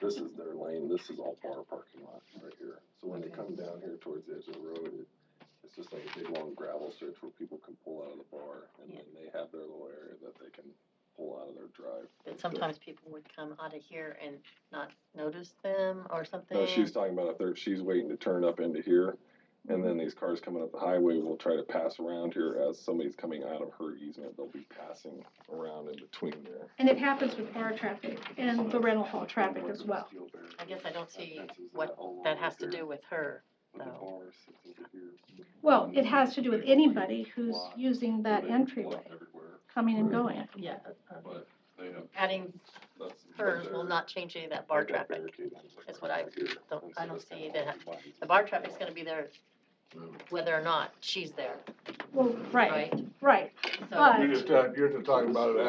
This is their lane, this is all bar parking lot right here. So when they come down here towards the edge of the road, it's just like a big long gravel stretch where people can pull out of the bar. And then they have their little area that they can pull out of their drive. But sometimes people would come out of here and not notice them or something. No, she's talking about if she's waiting to turn up into here. And then these cars coming up the highway will try to pass around here as somebody's coming out of her easement. They'll be passing around in between there. And it happens with bar traffic and the rental hall traffic as well. I guess I don't see what that has to do with her, though. Well, it has to do with anybody who's using that entryway, coming and going. Yeah. But they have. Adding That's- hers will not change any of that bar they got traffic. barricades That's what I don't, And so I don't that's see kinda that. all The bar traffic's gonna be there whether or not she's there, Well, right, right? But- So, You're just talking about it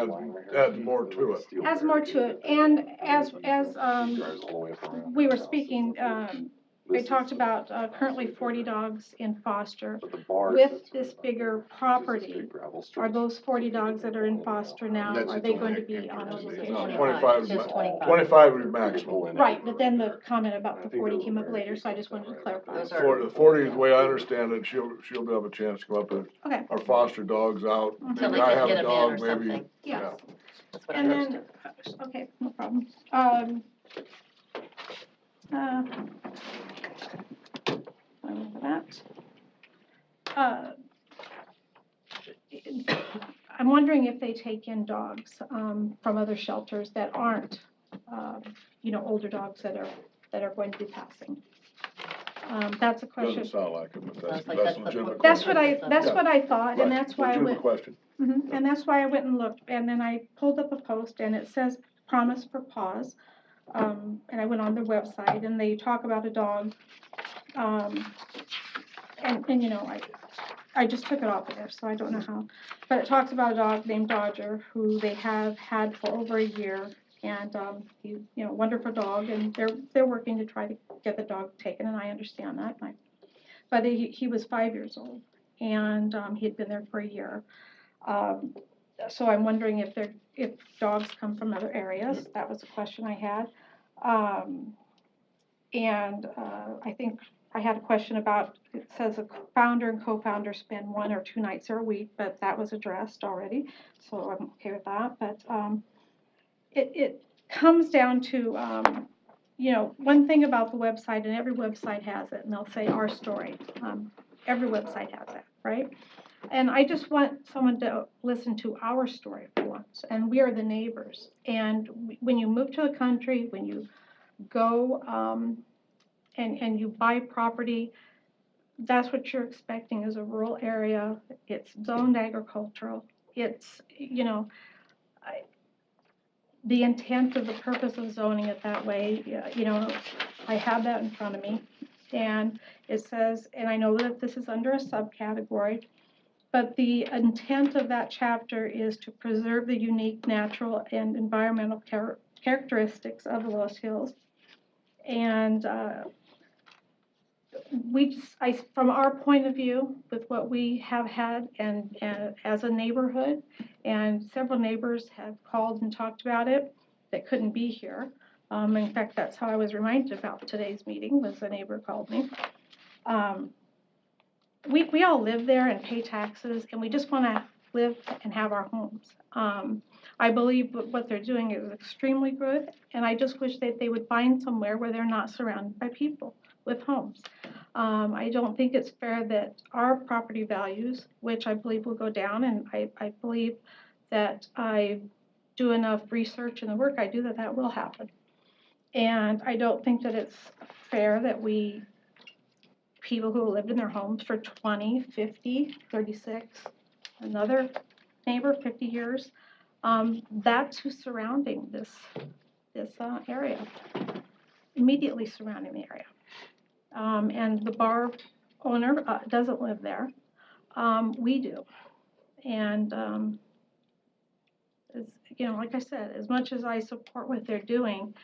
adds more to it. Adds more to it, and as Drives all the way up around we her were house. speaking, they talked about currently 40 dogs in foster. But the bar With sits this right bigger about there. property, There's this big gravel are stretch. those 40 dogs that are in foster now, That's are its they own going to be on entrance. those It's locations? 25, Just 25. 25 would be maximum. Right, but then the comment about the 40 came up later, so I just wanted to clarify. Those are- For the 40, the way I understand it, she'll have a chance to come up and Okay, our foster dogs out. Until Maybe they I can have get a 'em in or dog, maybe, something. yeah. yes. That's what I And understood. then, okay, no problem. Over that. I'm wondering if they take in dogs from other shelters that aren't, older dogs that are going to be passing. That's a question. Doesn't sound like it, but that's, Sounds like that's that's a the legitimate purpose. question. That's Yeah. what I thought, and Right, that's why I legitimate went, question. and that's why I went and looked, and then I pulled up a post, and it says promise for paws. And I went on their website, and they talk about a dog, and you know, I just took it off of there, so I don't know how. But it talks about a dog named Dodger, who they have had for over a year, and, he's, you know, wonderful dog, and they're working to try to get the dog taken, and I understand that. But he was 5 years old, and, he'd been there for a year. So I'm wondering if dogs come from other areas. That was a question I had. I think I had a question about, it says a founder and co-founder spend 1 or 2 nights there a week, but that was addressed already, so I'm okay with that. But it comes down to, you know, one thing about the website, and every website has it, and they'll say our story. Every website has that, right? And I just want someone to listen to our story for once, and we are the neighbors. And when you move to the country, when you go and you buy property, that's what you're expecting is a rural area. It's zoned agricultural. It's, you know, the intent of the purpose of zoning it that way, you know, I have that in front of me. And it says, and I know that this is under a subcategory, but the intent of that chapter is to preserve the unique natural and environmental characteristics of the Loess Hills. And from our point of view, with what we have had and as a neighborhood, and several neighbors have called and talked about it that couldn't be here. In fact, that's how I was reminded about today's meeting, was a neighbor called me. We all live there and pay taxes, and we just want to live and have our homes. I believe what they're doing is extremely good, and I just wish that they would find somewhere where they're not surrounded by people with homes. I don't think it's fair that our property values, which I believe will go down, and I believe that I do enough research in the work I do that will happen. And I don't think that it's fair that people who lived in their homes for 20, 50, 36, another neighbor, 50 years, that's who's surrounding this area, immediately surrounding the area. And the bar owner doesn't live there. We do. And, you know, like I said, as much as I support what they're doing,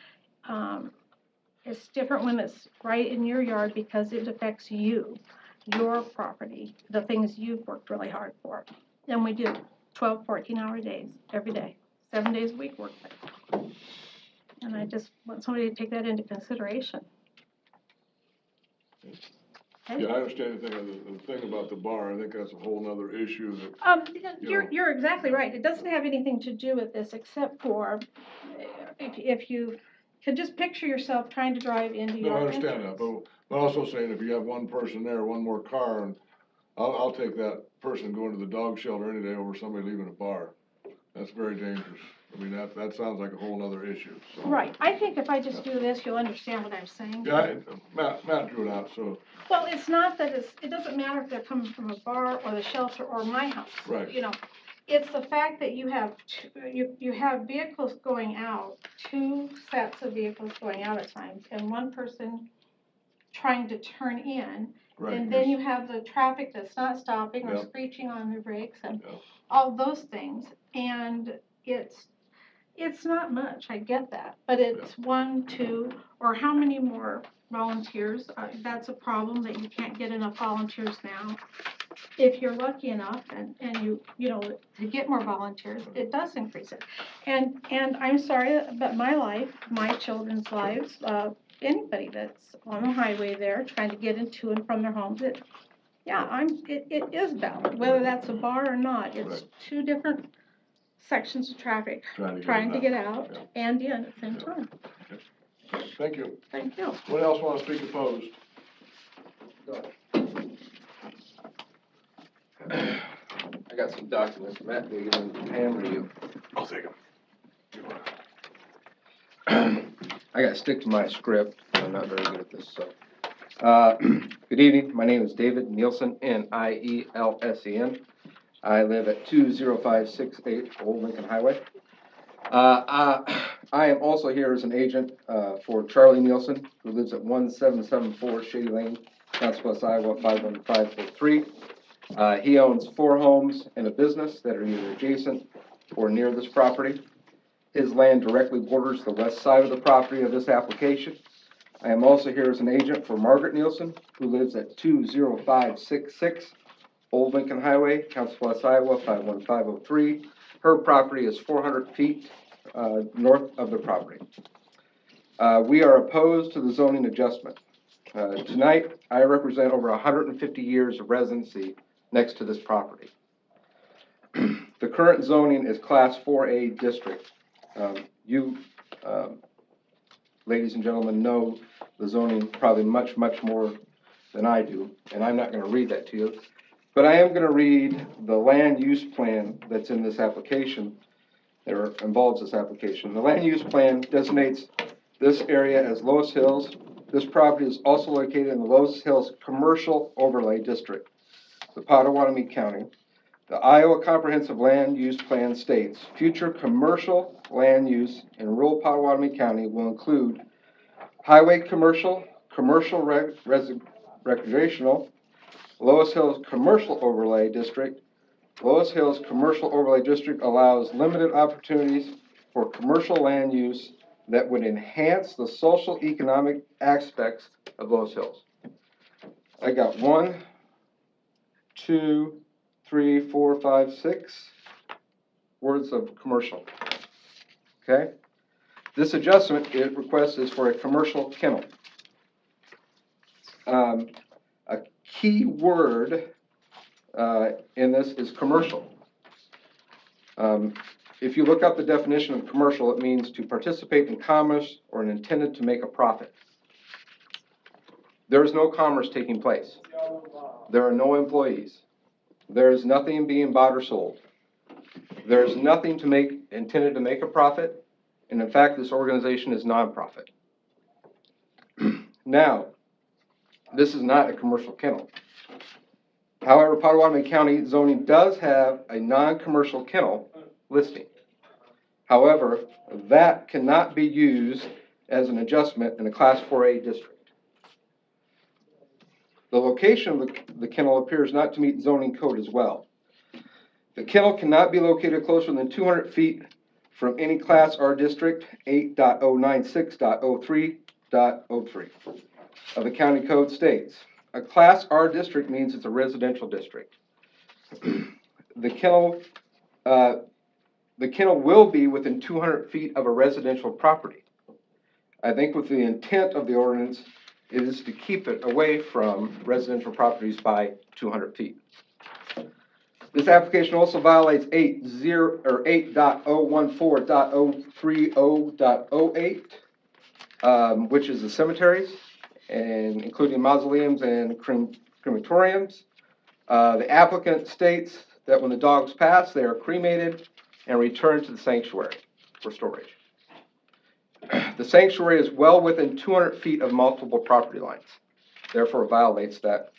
it's different when it's right in your yard because it affects you, your property, the things you've worked really hard for. And we do 12, 14-hour days, every day, 7 days a week work day. And I just want somebody to take that into consideration. Okay? Yeah, I understand the thing about the bar. I think that's a whole nother issue that. You're exactly right. It doesn't have anything to do with this except for if you could just picture yourself trying to drive into your No, I understand entrance. that, but also saying if you have one person there, one more car, and I'll take that person going to the dog shelter any day over somebody leaving a bar. That's very dangerous. I mean, that sounds like a whole nother issue, so. Right. I think if I just do this, you'll understand what I'm saying. Yeah, Matt drew it out, so. Well, it's not that it doesn't matter if they're coming from a bar or the shelter or my house. Right. You know, it's the fact that you have you have vehicles going out, 2 sets of vehicles going out at times, and one person trying to turn in. Right. And then you have the traffic that's not stopping or Yep. screeching on their brakes and Yep. all those things. And it's not much, I get that, but it's 1, 2, or how many more volunteers? That's a problem, that you can't get enough volunteers now. If you're lucky enough and you know, to get more volunteers, it does increase it. And I'm sorry, but my life, my children's lives, anybody that's on the highway there trying to get into and from their homes, it is valid, whether that's a bar or not. It's Right. 2 different sections of traffic Trying to get out Yeah. and in at the same time. Thank you. Thank you. What else want to speak opposed? I got some documents, Matt, do you want to hammer you? I'll take them. I gotta stick to my script, I'm not very good at this, so. Good evening, my name is David Nielsen, Nielsen. I live at 20568 Old Lincoln Highway. I am also here as an agent for Charlie Nielsen, who lives at 1774 Shady Lane, Council Bluffs, Iowa 51543. He owns 4 homes and a business that are either adjacent or near this property. His land directly borders the west side of the property of this application. I am also here as an agent for Margaret Nielsen, who lives at 20566 Old Lincoln Highway, Council Bluffs, Iowa 51503. Her property is 400 feet north of the property. We are opposed to the zoning adjustment. Tonight, I represent over 150 years of residency next to this property. The current zoning is Class 4A district. You, ladies and gentlemen, know the zoning probably much more than I do, and I'm not going to read that to you. But I am going to read the land use plan that's in this application, or involves this application. The land use plan designates this area as Loess Hills. This property is also located in the Loess Hills Commercial Overlay District, the Pottawattamie County. The Iowa Comprehensive Land Use Plan states, future commercial land use in rural Pottawattamie County will include highway commercial, recreational, Loess Hills Commercial Overlay District. Loess Hills Commercial Overlay District allows limited opportunities for commercial land use that would enhance the social economic aspects of Loess Hills. I got 1, 2, 3, 4, 5, 6 words of commercial. Okay? This adjustment it requests is for a commercial kennel. A key word in this is commercial. If you look up the definition of commercial, it means to participate in commerce or intended to make a profit. There is no commerce taking place. There are no employees. There is nothing being bought or sold. There is nothing intended to make a profit, and in fact, this organization is nonprofit. Now, this is not a commercial kennel. However, Pottawattamie County zoning does have a non-commercial kennel listing. However, that cannot be used as an adjustment in a Class 4A district. The location of the kennel appears not to meet zoning code as well. The kennel cannot be located closer than 200 feet from any Class R district 8.096.03.03 of the county code states. A Class R district means it's a residential district. The kennel will be within 200 feet of a residential property. I think with the intent of the ordinance is to keep it away from residential properties by 200 feet. This application also violates 8.014.030.08, which is the cemeteries, and including mausoleums and crematoriums. The applicant states that when the dogs pass, they are cremated and returned to the sanctuary for storage. The sanctuary is well within 200 feet of multiple property lines, therefore violates that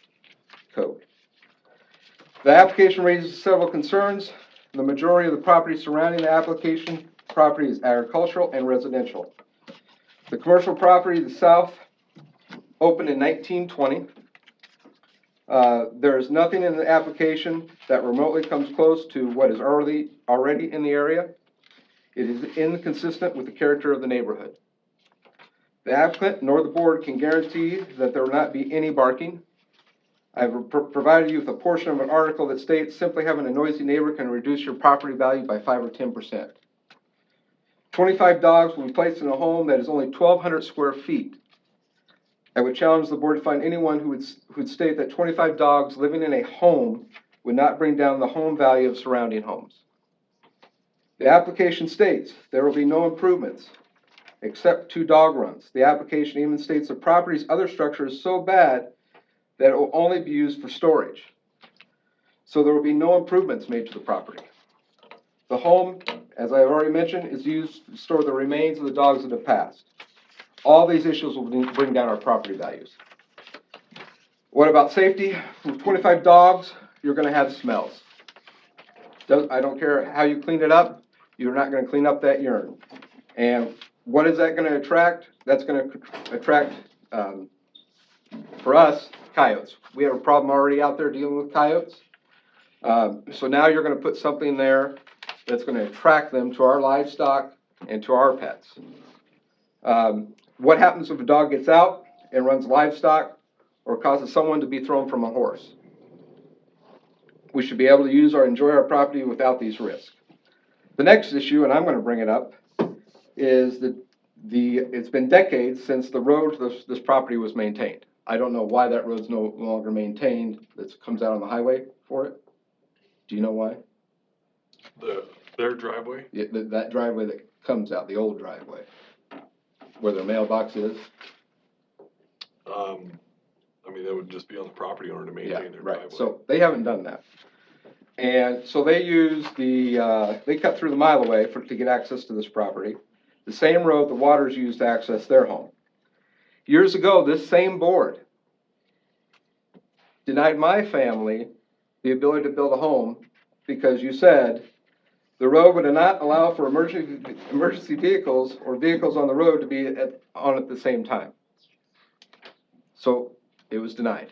code. The application raises several concerns. The majority of the property surrounding the application property is agricultural and residential. The commercial property to the south opened in 1920. There is nothing in the application that remotely comes close to what is already in the area. It is inconsistent with the character of the neighborhood. The applicant nor the board can guarantee that there will not be any barking. I've provided you with a portion of an article that states simply having a noisy neighbor can reduce your property value by 5 or 10%. 25 dogs will be placed in a home that is only 1,200 square feet. I would challenge the board to find anyone who would state that 25 dogs living in a home would not bring down the home value of surrounding homes. The application states there will be no improvements except 2 dog runs. The application even states the property's other structure is so bad that it will only be used for storage. So there will be no improvements made to the property. The home, as I have already mentioned, is used to store the remains of the dogs that have passed. All these issues will bring down our property values. What about safety? With 25 dogs, you're gonna have smells. I don't care how you clean it up, you're not gonna clean up that urine. And what is that gonna attract? That's gonna attract, for us, coyotes. We have a problem already out there dealing with coyotes. So now you're gonna put something there that's gonna attract them to our livestock and to our pets. What happens if a dog gets out and runs livestock or causes someone to be thrown from a horse? We should be able to use or enjoy our property without these risks. The next issue, and I'm gonna bring it up, is it's been decades since the road to this property was maintained. I don't know why that road's no longer maintained, that comes out on the highway for it. Do you know why? Their driveway? Yeah, that driveway that comes out, the old driveway, where their mailbox is. I mean, that would just be on the property owner to maintain their Right, driveway. so they haven't done that. And so they use they cut through the mile away to get access to this property, the same road the Waters used to access their home. Years ago, this same board denied my family the ability to build a home because you said the road would not allow for emergency vehicles or vehicles on the road to be on at the same time. So it was denied.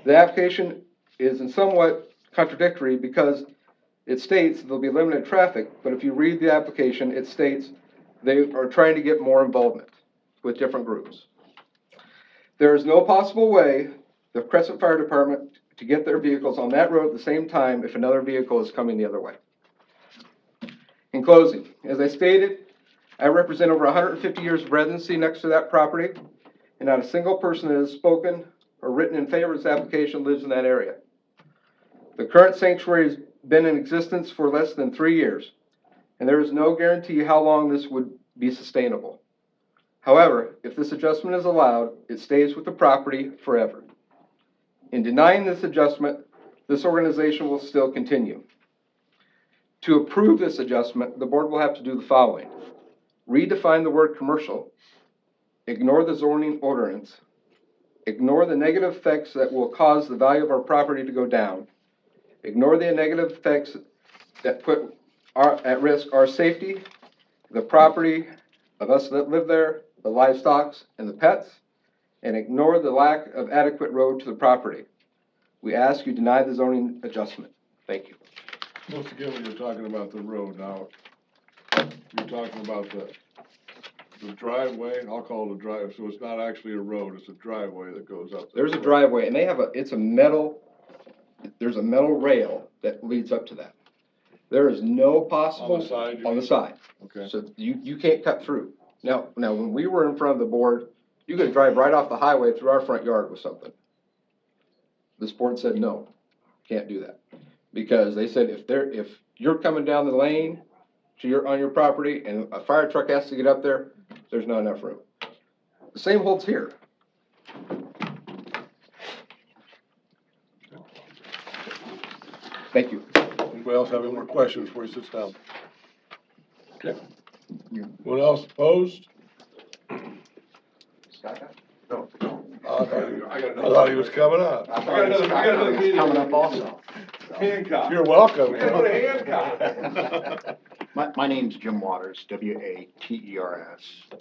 The application is in somewhat contradictory because it states there'll be limited traffic, but if you read the application, it states they are trying to get more involvement with different groups. There is no possible way the Crescent Fire Department to get their vehicles on that road at the same time if another vehicle is coming the other way. In closing, as I stated, I represent over 150 years of residency next to that property, and not a single person that has spoken or written in favor of this application lives in that area. The current sanctuary has been in existence for less than 3 years, and there is no guarantee how long this would be sustainable. However, if this adjustment is allowed, it stays with the property forever. In denying this adjustment, this organization will still continue. To approve this adjustment, the board will have to do the following: redefine the word commercial, ignore the zoning ordinance, ignore the negative effects that will cause the value of our property to go down, ignore the negative effects that put at risk our safety, the property of us that live there, the livestock, and the pets, and ignore the lack of adequate road to the property. We ask you deny the zoning adjustment. Thank you. Once again, when you're talking about the road now, you're talking about the driveway, I'll call it a drive, so it's not actually a road, it's a driveway that goes up there. There's a driveway, and they have there's a metal rail that leads up to that. There is no possible. On the side, you On the mean? side. Okay. So you can't cut through. Now, when we were in front of the board, you could drive right off the highway through our front yard with something. This board said, no, can't do that. Because they said if you're coming down the lane on your property and a fire truck has to get up there, there's not enough room. The same holds here. Thank you. Anybody else have any more questions before he sits down? Okay. Anyone else opposed? No. I thought he was coming up. I got another meeting coming up also. Hancock. You're welcome. Go to Hancock. My name's Jim Waters, Waters,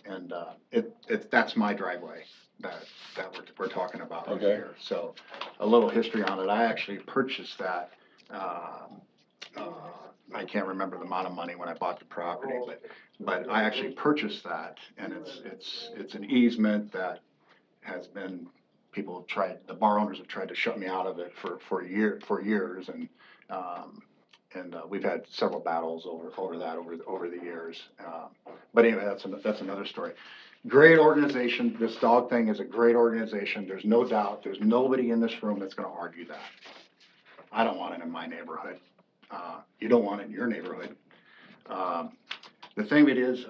and that's my driveway that we're talking about right Okay. here. So a little history on it. I actually purchased that. I can't remember the amount of money when I bought the property, but I actually purchased that, and it's an easement that has been, the bar owners have tried to shut me out of it for years, and we've had several battles over that over the years. But anyway, that's another story. Great organization. This dog thing is a great organization. There's no doubt. There's nobody in this room that's going to argue that. I don't want it in my neighborhood. You don't want it in your neighborhood. The thing of it is,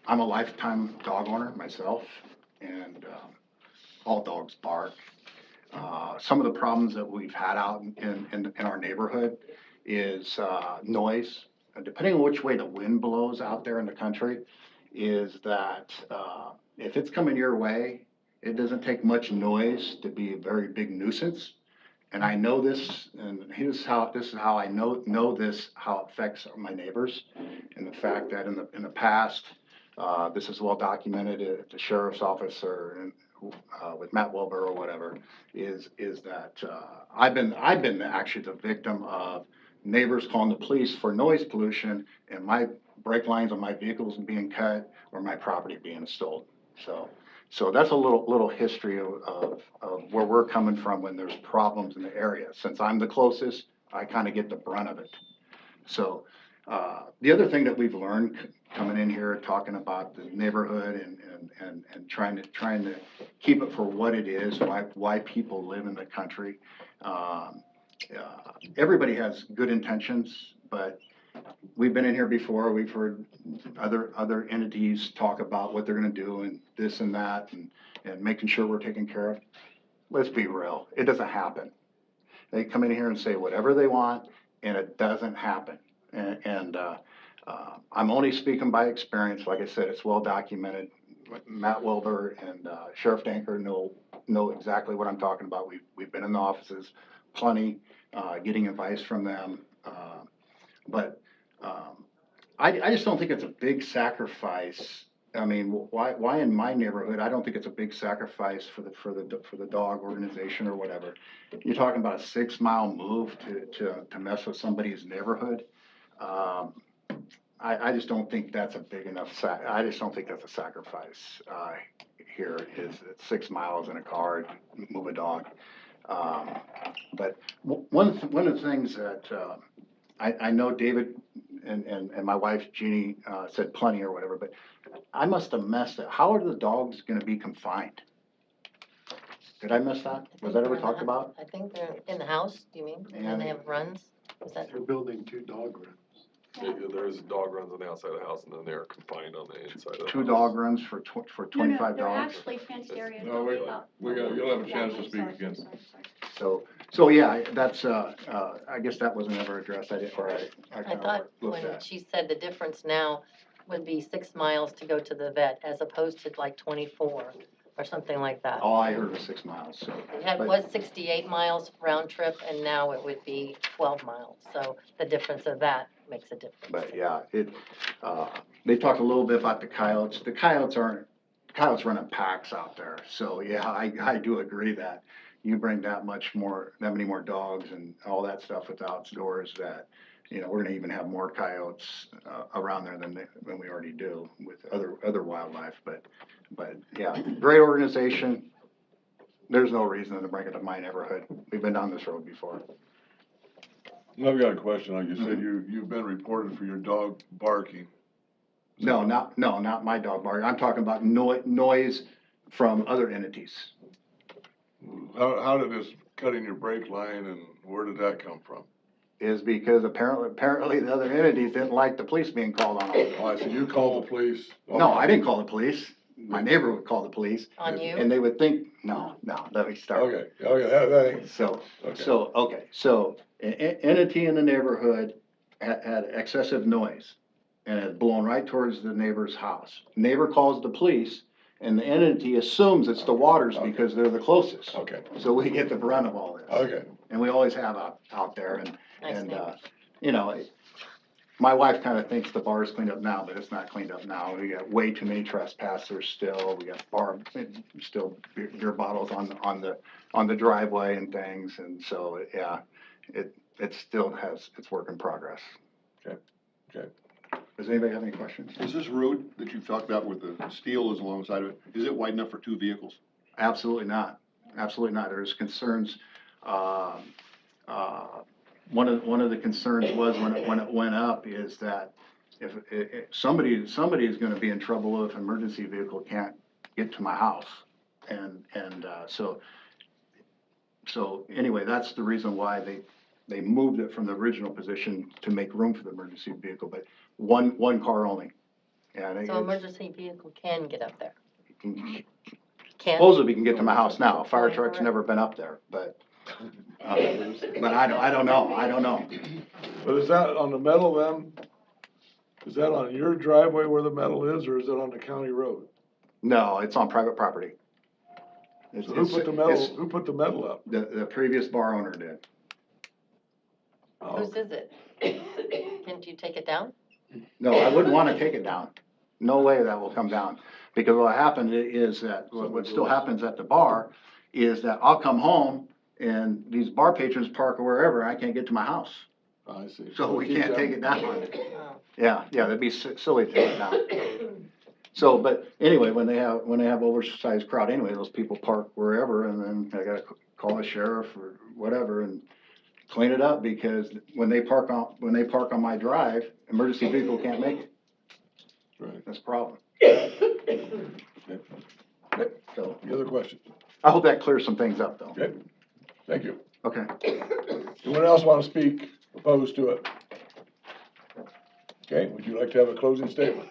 I'm a lifetime dog owner myself, and all dogs bark. Some of the problems that we've had out in our neighborhood is noise. And depending on which way the wind blows out there in the country, is that if it's coming your way It doesn't take much noise to be a very big nuisance. And I know this, and this is how I know this, how it affects my neighbors. And the fact that in the past, this is well documented at the sheriff's office or with Matt Wilbur or whatever, is that, I've been actually the victim of neighbors calling the police for noise pollution and my brake lines on my vehicles being cut or my property being stolen. So that's a little history of where we're coming from when there's problems in the area. Since I'm the closest, I kind of get the brunt of it. So, the other thing that we've learned coming in here, talking about the neighborhood and trying to keep it for what it is, why people live in the country. Everybody has good intentions, but we've been in here before, we've heard other entities talk about what they're gonna do and this and that and making sure we're taken care of. Let's be real, it doesn't happen. They come in here and say whatever they want and it doesn't happen. I'm only speaking by experience, like I said, it's well documented. Matt Wilbur and Sheriff Danker know exactly what I'm talking about. We've been in the offices plenty, getting advice from them. But I just don't think it's a big sacrifice. I mean, why in my neighborhood? I don't think it's a big sacrifice for the dog organization or whatever. You're talking about a 6-mile move to mess with somebody's neighborhood. I just don't think that's a big enough. I just don't think that's a sacrifice. Here is 6 miles in a car to move a dog. But one of the things that I know David and my wife Jeannie said plenty or whatever, but I must have messed it. How are the dogs gonna be confined? Did I miss that? Was that ever talked about? I think they're in the house, do you mean? And then they have runs? Is that? They're building 2 dog runs. There's dog runs on the outside of the house and then they're confined on the inside of the house. 2 dog runs for 25 They're dogs? actually fenced areas. No, you'll have a chance to speak again. So yeah, that's, I guess that wasn't ever addressed. I I kind thought of looked when at. she said the difference now would be 6 miles to go to the vet as opposed to like 24 or something like that. All I heard was 6 miles, so. It was 68 miles round trip and now it would be 12 miles. So the difference of that makes a difference. But yeah, they talked a little bit about the coyotes. The coyotes run in packs out there. So yeah, I do agree that you bring that many more dogs and all that with the outdoors that, we're gonna even have more coyotes, around there than we already do with other wildlife. But yeah, great organization. There's no reason to bring it to my neighborhood. We've been down this road before. I've got a question. Like you said, you've been reported for your dog barking. No, not my dog barking. I'm talking about noise from other entities. How did this cutting your brake line and where did that come from? Is because apparently the other entities didn't like the police being called on them. Oh, I see, you called the police? No, I didn't call the police. My neighbor would call the police. On you? And they would think, no, let me start. Okay, that ain't. So an entity in the neighborhood had excessive noise and it blown right towards the neighbor's house. Neighbor calls the police and the entity assumes it's the Waters because they're the closest. Okay. So we get the brunt of all this. Okay. And we always have out there Nice and my wife kind of thinks the bar is cleaned up now, but it's not cleaned up now. We got way too many trespassers still. We got still beer bottles on the driveway and things. And so, yeah, it still has its work in progress. Okay. Does anybody have any questions? Is this road that you've talked about where the steel is alongside of it, is it wide enough for 2 vehicles? Absolutely not. Absolutely not. There's concerns. One of the concerns was when it went up is that if somebody is going to be in trouble if an emergency vehicle can't get to my house, and so anyway, that's the reason why they moved it from the original position to make room for the emergency vehicle, but one car only. Yeah, So emergency vehicle can get up there? Can? Supposedly can get to my house now. A fire truck's never been up there, but I don't know. But is that on the metal then? Is that on your driveway where the metal is or is it on the county road? No, it's on private property. It's- So who put the it's- metal, who put the metal up? The previous bar owner did. Oh, Whose is it? Can't you take it down? No, I wouldn't wanna take it down. No way that will come down. Because what happened is that, what still happens at the bar is that I'll come home and these bar patrons park wherever, I can't get to my house. I see. So we can't take it down. Oh. Yeah, that'd be silly to take it down. So, but anyway, when they have oversized crowd anyway, those people park wherever, and then I gotta call the sheriff or whatever and clean it up, because when they park on my drive, emergency vehicle can't make it. Right. That's a problem. So, Any other questions? I hope that clears some things up, though. Okay, thank you. Okay. Anyone else want to speak opposed to it? Okay, would you like to have a closing statement?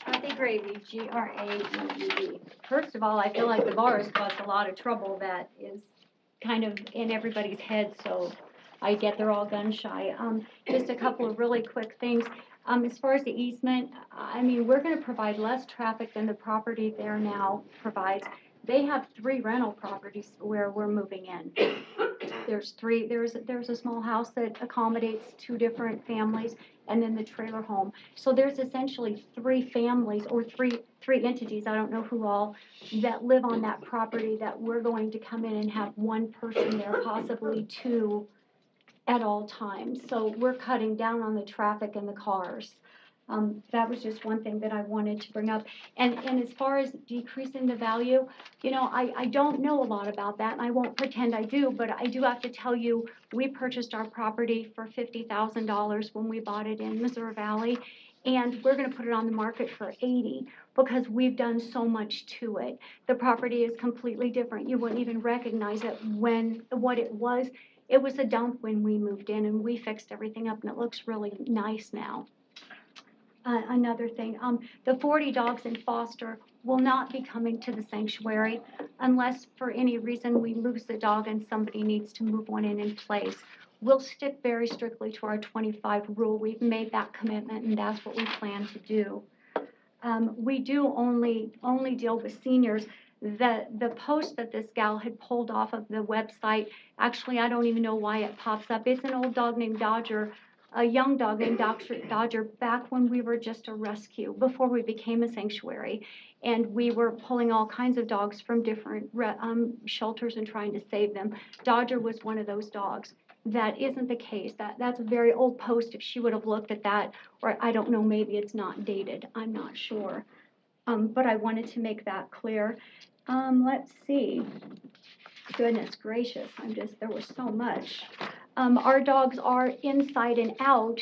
Kathy Gravy, Gravee. First of all, I feel like the bar has caused a lot of trouble that is kind of in everybody's head, so I get they're all gun shy. Just a couple of really quick things. As far as the easement, I mean, we're gonna provide less traffic than the property there now provides. They have 3 rental properties where we're moving in. There's a small house that accommodates 2 different families, and then the trailer home. So there's essentially 3 families, or three entities, I don't know who all, that live on that property, that we're going to come in and have 1 person there, possibly 2 at all times. So we're cutting down on the traffic and the cars. That was just one thing that I wanted to bring up. And as far as decreasing the value, you know, I don't know a lot about that, and I won't pretend I do, but I do have to tell you, we purchased our property for $50,000 when we bought it in Missouri Valley, and we're gonna put it on the market for 80, because we've done so much to it. The property is completely different. You wouldn't even recognize it what it was. It was a dump when we moved in, and we fixed everything up, and it looks really nice now. Another thing, the 40 dogs in foster will not be coming to the sanctuary unless for any reason we lose the dog and somebody needs to move one in place. We'll stick very strictly to our 25 rule. We've made that commitment, and that's what we plan to do. We do only deal with seniors. The post that this gal had pulled off of the website, actually, I don't even know why it pops up. It's an old dog named Dodger, a young dog named Dodger, back when we were just a rescue, before we became a sanctuary. And we were pulling all kinds of dogs from different shelters and trying to save them. Dodger was one of those dogs. That isn't the case. That's a very old post. If she would have looked at that, or I don't know, maybe it's not dated. I'm not sure. But I wanted to make that clear. Let's see. Goodness gracious, there was so much. Our dogs are inside and out,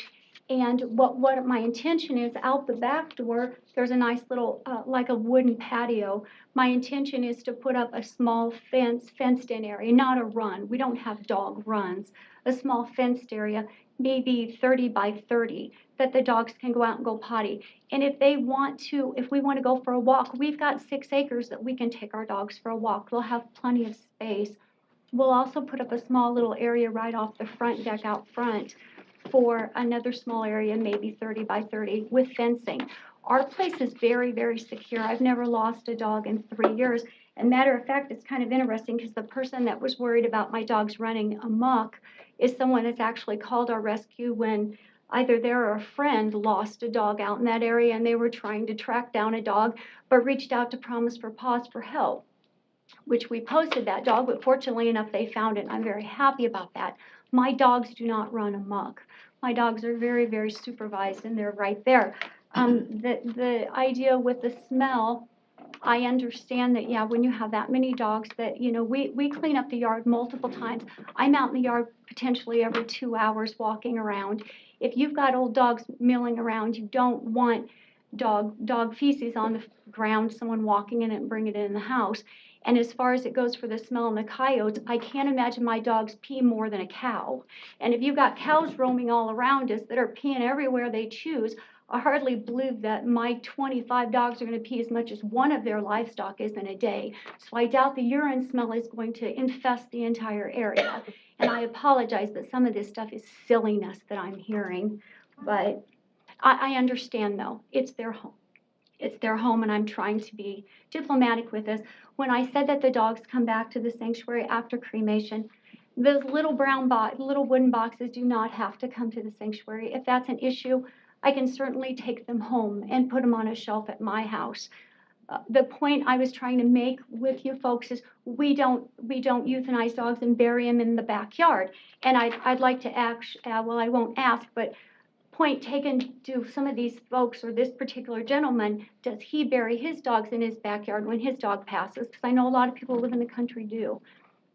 and what my intention is, out the back door, there's a nice little, like a wooden patio. My intention is to put up a small fenced in area, not a run. We don't have dog runs. A small fenced area, maybe 30 by 30, that the dogs can go out and go potty. And if we want to go for a walk, we've got 6 acres that we can take our dogs for a walk. We'll have plenty of space. We'll also put up a small little area right off the front deck out front for another small area, maybe 30 by 30, with fencing. Our place is very, very secure. I've never lost a dog in 3 years. And matter of fact, it's kind of interesting, because the person that was worried about my dogs running amok is someone that's actually called our rescue when either there or a friend lost a dog out in that area, and they were trying to track down a dog, but reached out to Promise for Paws for help, which we posted that dog, but fortunately enough, they found it. I'm very happy about that. My dogs do not run amok. My dogs are very, very supervised, and they're right there. The idea with the smell, I understand that, yeah, when you have that many dogs that, you know, we clean up the yard multiple times. I'm out in the yard potentially every 2 hours walking around. If you've got old dogs milling around, you don't want dog feces on the ground, someone walking in it and bringing it in the house. And as far as it goes for the smell and the coyotes, I can't imagine my dogs pee more than a cow. And if you've got cows roaming all around us that are peeing everywhere they choose, I hardly believe that my 25 dogs are going to pee as much as one of their livestock is in a day. So I doubt the urine smell is going to infest the entire area. And I apologize that some of this stuff is silliness that I'm hearing, but I understand, though. It's their home. it's their home, and I'm trying to be diplomatic with this. When I said that the dogs come back to the sanctuary after cremation, those little little wooden boxes do not have to come to the sanctuary. If that's an issue, I can certainly take them home and put them on a shelf at my house. The point I was trying to make with you folks is we don't euthanize dogs and bury them in the backyard. And I'd like to well, I won't ask, but point taken to some of these folks or this particular gentleman, does he bury his dogs in his backyard when his dog passes? Because I know a lot of people who live in the country do.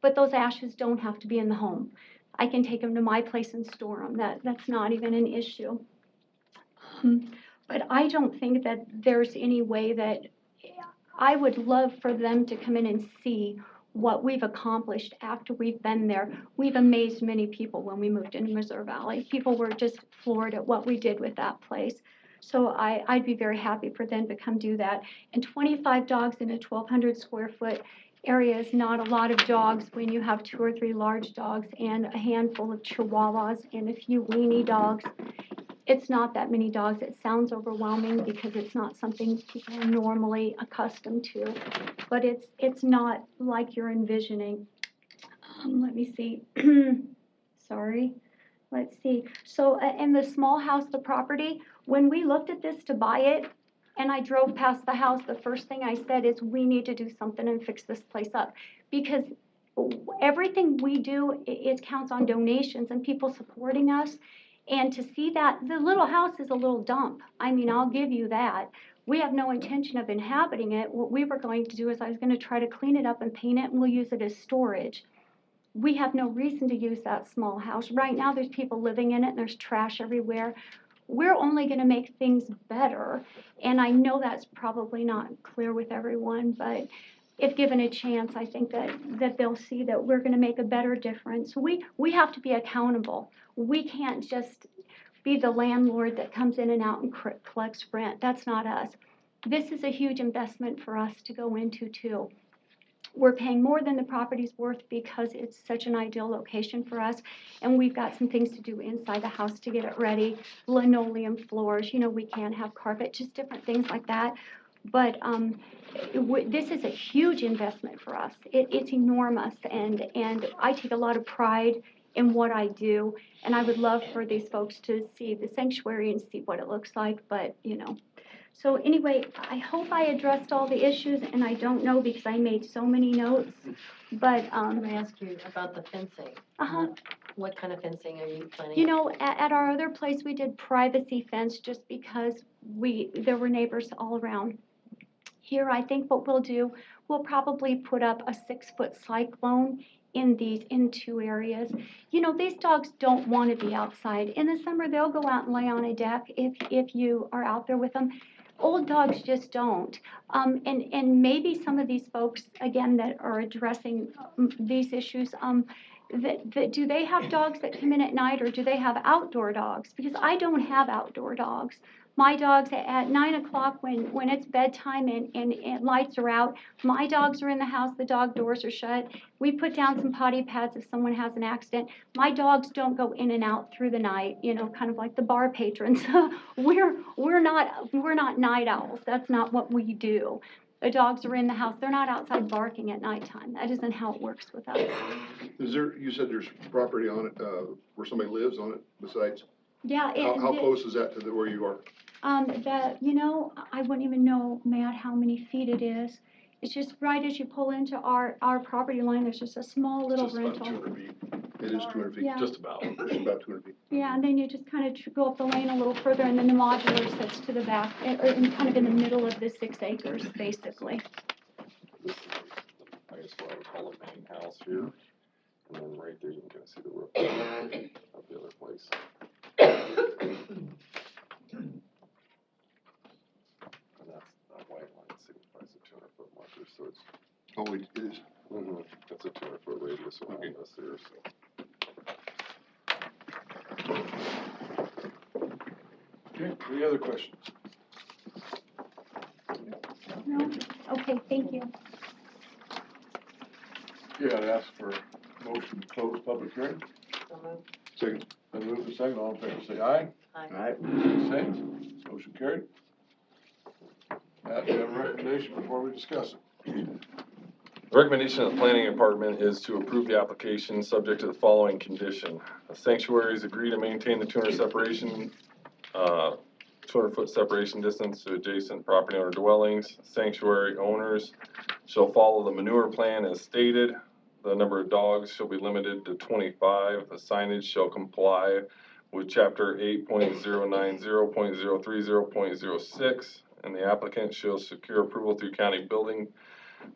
But those ashes don't have to be in the home. I can take them to my place and store them. That's not even an issue. But I don't think that there's any way that I would love for them to come in and see what we've accomplished after we've been there. We've amazed many people when we moved into Missouri Valley. People were just floored at what we did with that place. So I'd be very happy for them to come do that. And 25 dogs in a 1,200 square foot area is not a lot of dogs when you have 2 or 3 large dogs and a handful of Chihuahuas and a few weenie dogs. It's not that many dogs. It sounds overwhelming because it's not something people are normally accustomed to, but it's not like you're envisioning. Let me see. Sorry. Let's see. So in the small house, the property, when we looked at this to buy it, and I drove past the house, the first thing I said is we need to do something and fix this place up, because everything we do, it counts on donations and people supporting us. And to see that, the little house is a little dump. I mean, I'll give you that. We have no intention of inhabiting it. What we were going to do is I was going to try to clean it up and paint it, and we'll use it as storage. We have no reason to use that small house. Right now, there's people living in it, and there's trash everywhere. We're only going to make things better. And I know that's probably not clear with everyone, but if given a chance, I think that they'll see that we're going to make a better difference. We have to be accountable. We can't just be the landlord that comes in and out and collects rent. That's not us. This is a huge investment for us to go into too. We're paying more than the property's worth because it's such an ideal location for us. And we've got some things to do inside the house to get it ready. Linoleum floors, we can't have carpet, just different things like that. But this is a huge investment for us. It's enormous, and I take a lot of pride in what I do, and I would love for these folks to see the sanctuary and see what it looks like, but, So anyway, I hope I addressed all the issues, and I don't know because I made so many notes, but, Can I ask you about the fencing? uh-huh. What kind of fencing are you planning? At our other place, we did privacy fence just because there were neighbors all around. Here, I think what we'll do, we'll probably put up a 6-foot cyclone in 2 areas. These dogs don't want to be outside. In the summer, they'll go out and lay on a deck if you are out there with them. Old dogs just don't. And maybe some of these folks, again, that are addressing these issues, do they have dogs that come in at night, or do they have outdoor dogs? Because I don't have outdoor dogs. My dogs at 9 o'clock when it's bedtime and lights are out, my dogs are in the house, the dog doors are shut. We put down some potty pads if someone has an accident. My dogs don't go in and out through the night, kind of like the bar patrons. We're not night owls. That's not what we do. The dogs are in the house. They're not outside barking at nighttime. That isn't how it works with us. You said there's property on it, where somebody lives on it besides? Yeah. How close is that to where you are? I wouldn't even know, Matt, how many feet it is. It's just right as you pull into our property line, there's just a small little Just rental. about 200 feet. It is 200 feet. Yeah. Just about. Just about 200 feet. Yeah, and then you just kind of go up the lane a little further, and then the modular sits to the back, or kind of in the middle of the 6 acres, basically. This is, I guess what I would call a main house here. And then right there, you can kind of see the roof of the other place. And that's that white line signifies a 200-foot marker, so it's. Oh, it is. Mm-hmm. That's a 200-foot radius around us there, so. Okay, any other questions? No? Okay, thank you. You gotta ask for motion to close public hearing. So moved. Second. Then move to second, all in favor, say aye. Aye. All right. Same, motion carried. Matt, do you have a recommendation before we discuss it? The recommendation of the planning department is to approve the application subject to the following condition. The sanctuaries agree to maintain the 200-foot separation distance to adjacent property owner dwellings. Sanctuary owners shall follow the manure plan as stated. The number of dogs shall be limited to 25. The signage shall comply with chapter 8.090.030.06, and the applicant shall secure approval through county building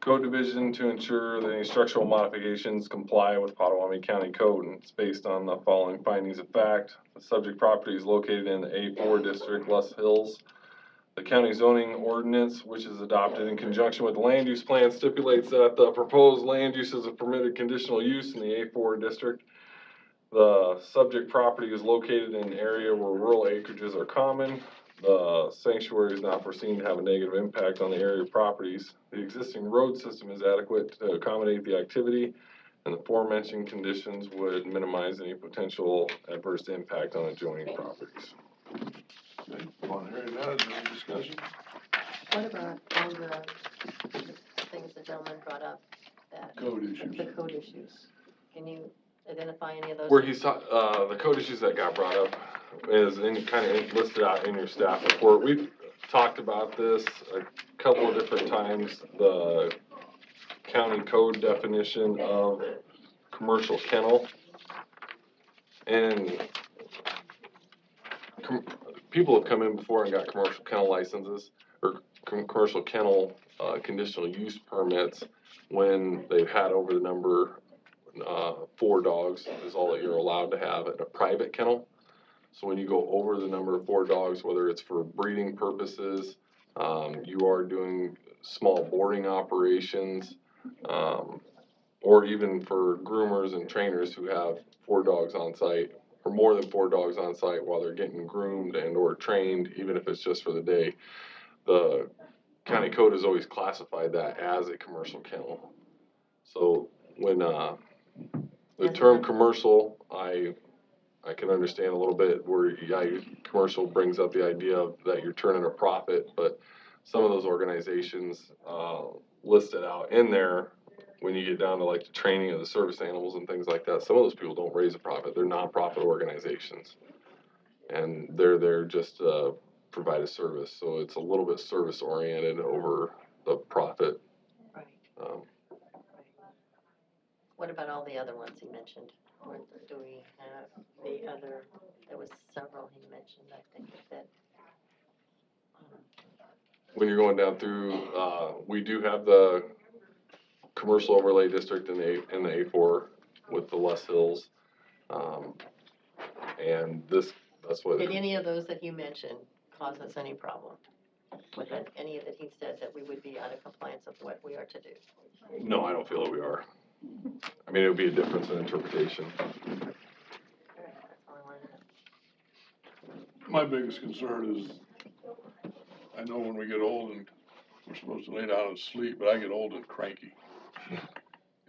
code division to ensure that any structural modifications comply with Pottawattamie County Code, and it's based on the following findings of fact. The subject property is located in the A4 district, Les Hills. The county zoning ordinance, which is adopted in conjunction with the land use plan, stipulates that the proposed land use is a permitted conditional use in the A4 district. The subject property is located in an area where rural acreages are common. The sanctuary is not foreseen to have a negative impact on the area properties. The existing road system is adequate to accommodate the activity, and the aforementioned conditions would minimize any potential adverse impact on adjoining properties. Okay, upon hearing that, is there any discussion? What about all the things the gentleman brought up, that, Code issues. the code issues? Can you identify any of those? Where he's the code issues that got brought up is kind of listed out in your staff report. We've talked about this a couple of different times. The county code definition of commercial kennel, and people have come in before and got commercial kennel licenses or commercial kennel conditional use permits when they've had over the number 4 dogs is all that you're allowed to have at a private kennel. So when you go over the number of 4 dogs, whether it's for breeding purposes, you are doing small boarding operations, or even for groomers and trainers who have 4 dogs on site or more than 4 dogs on site while they're getting groomed and or trained, even if it's just for the day. The county code has always classified that as a commercial kennel. So when the term commercial, I can understand a little bit where, commercial brings up the idea of that you're turning a profit, but some of those organizations listed out in there, when you get down to like the training of the service animals and things like that, some of those people don't raise a profit. They're nonprofit organizations, and they're there just to provide a service. So it's a little bit service oriented over the profit. Right. What about all the other ones he mentioned? Or do we have the other, there was several he mentioned, I think, that. When you're going down through, we do have the commercial overlay district in the A4 with the Les Hills, and that's what. Did any of those that you mentioned cause us any problem? With it, any that he said that we would be out of compliance of what we are to do? No, I don't feel that we are. I mean, it would be a difference in interpretation. All right, that's all I wanted to know. My biggest concern is, I know when we get old and we're supposed to lay down and sleep, but I get old and cranky.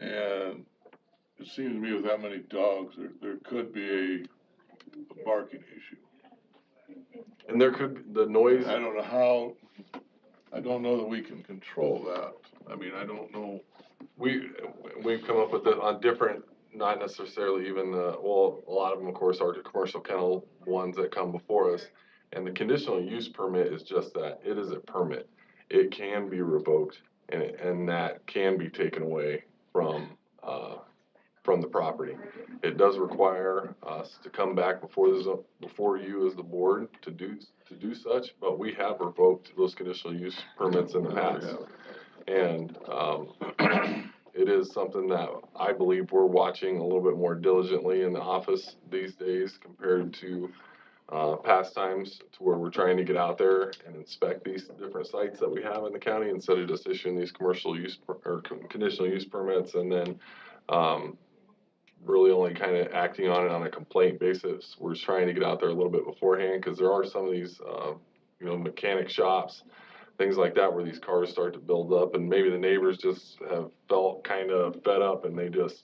And it seems to me with that many dogs, there could be a barking issue. And there could, the noise. I don't know that we can control that. I mean, I don't know. We've come up with it on different, not necessarily even, well, a lot of them, of course, are the commercial kennel ones that come before us. And the conditional use permit is just that. It is a permit. It can be revoked, and that can be taken away from the property. It does require us to come back before you as the board to do such, but we have revoked those conditional use permits in the past. And it is something that I believe we're watching a little bit more diligently in the office these days compared to past times, to where we're trying to get out there and inspect these different sites that we have in the county instead of just issuing these commercial use or conditional use permits and then really only kind of acting on it on a complaint basis. We're just trying to get out there a little bit beforehand, because there are some of these mechanic shops, things like that, where these cars start to build up, and maybe the neighbors just have felt kind of fed up, and they don't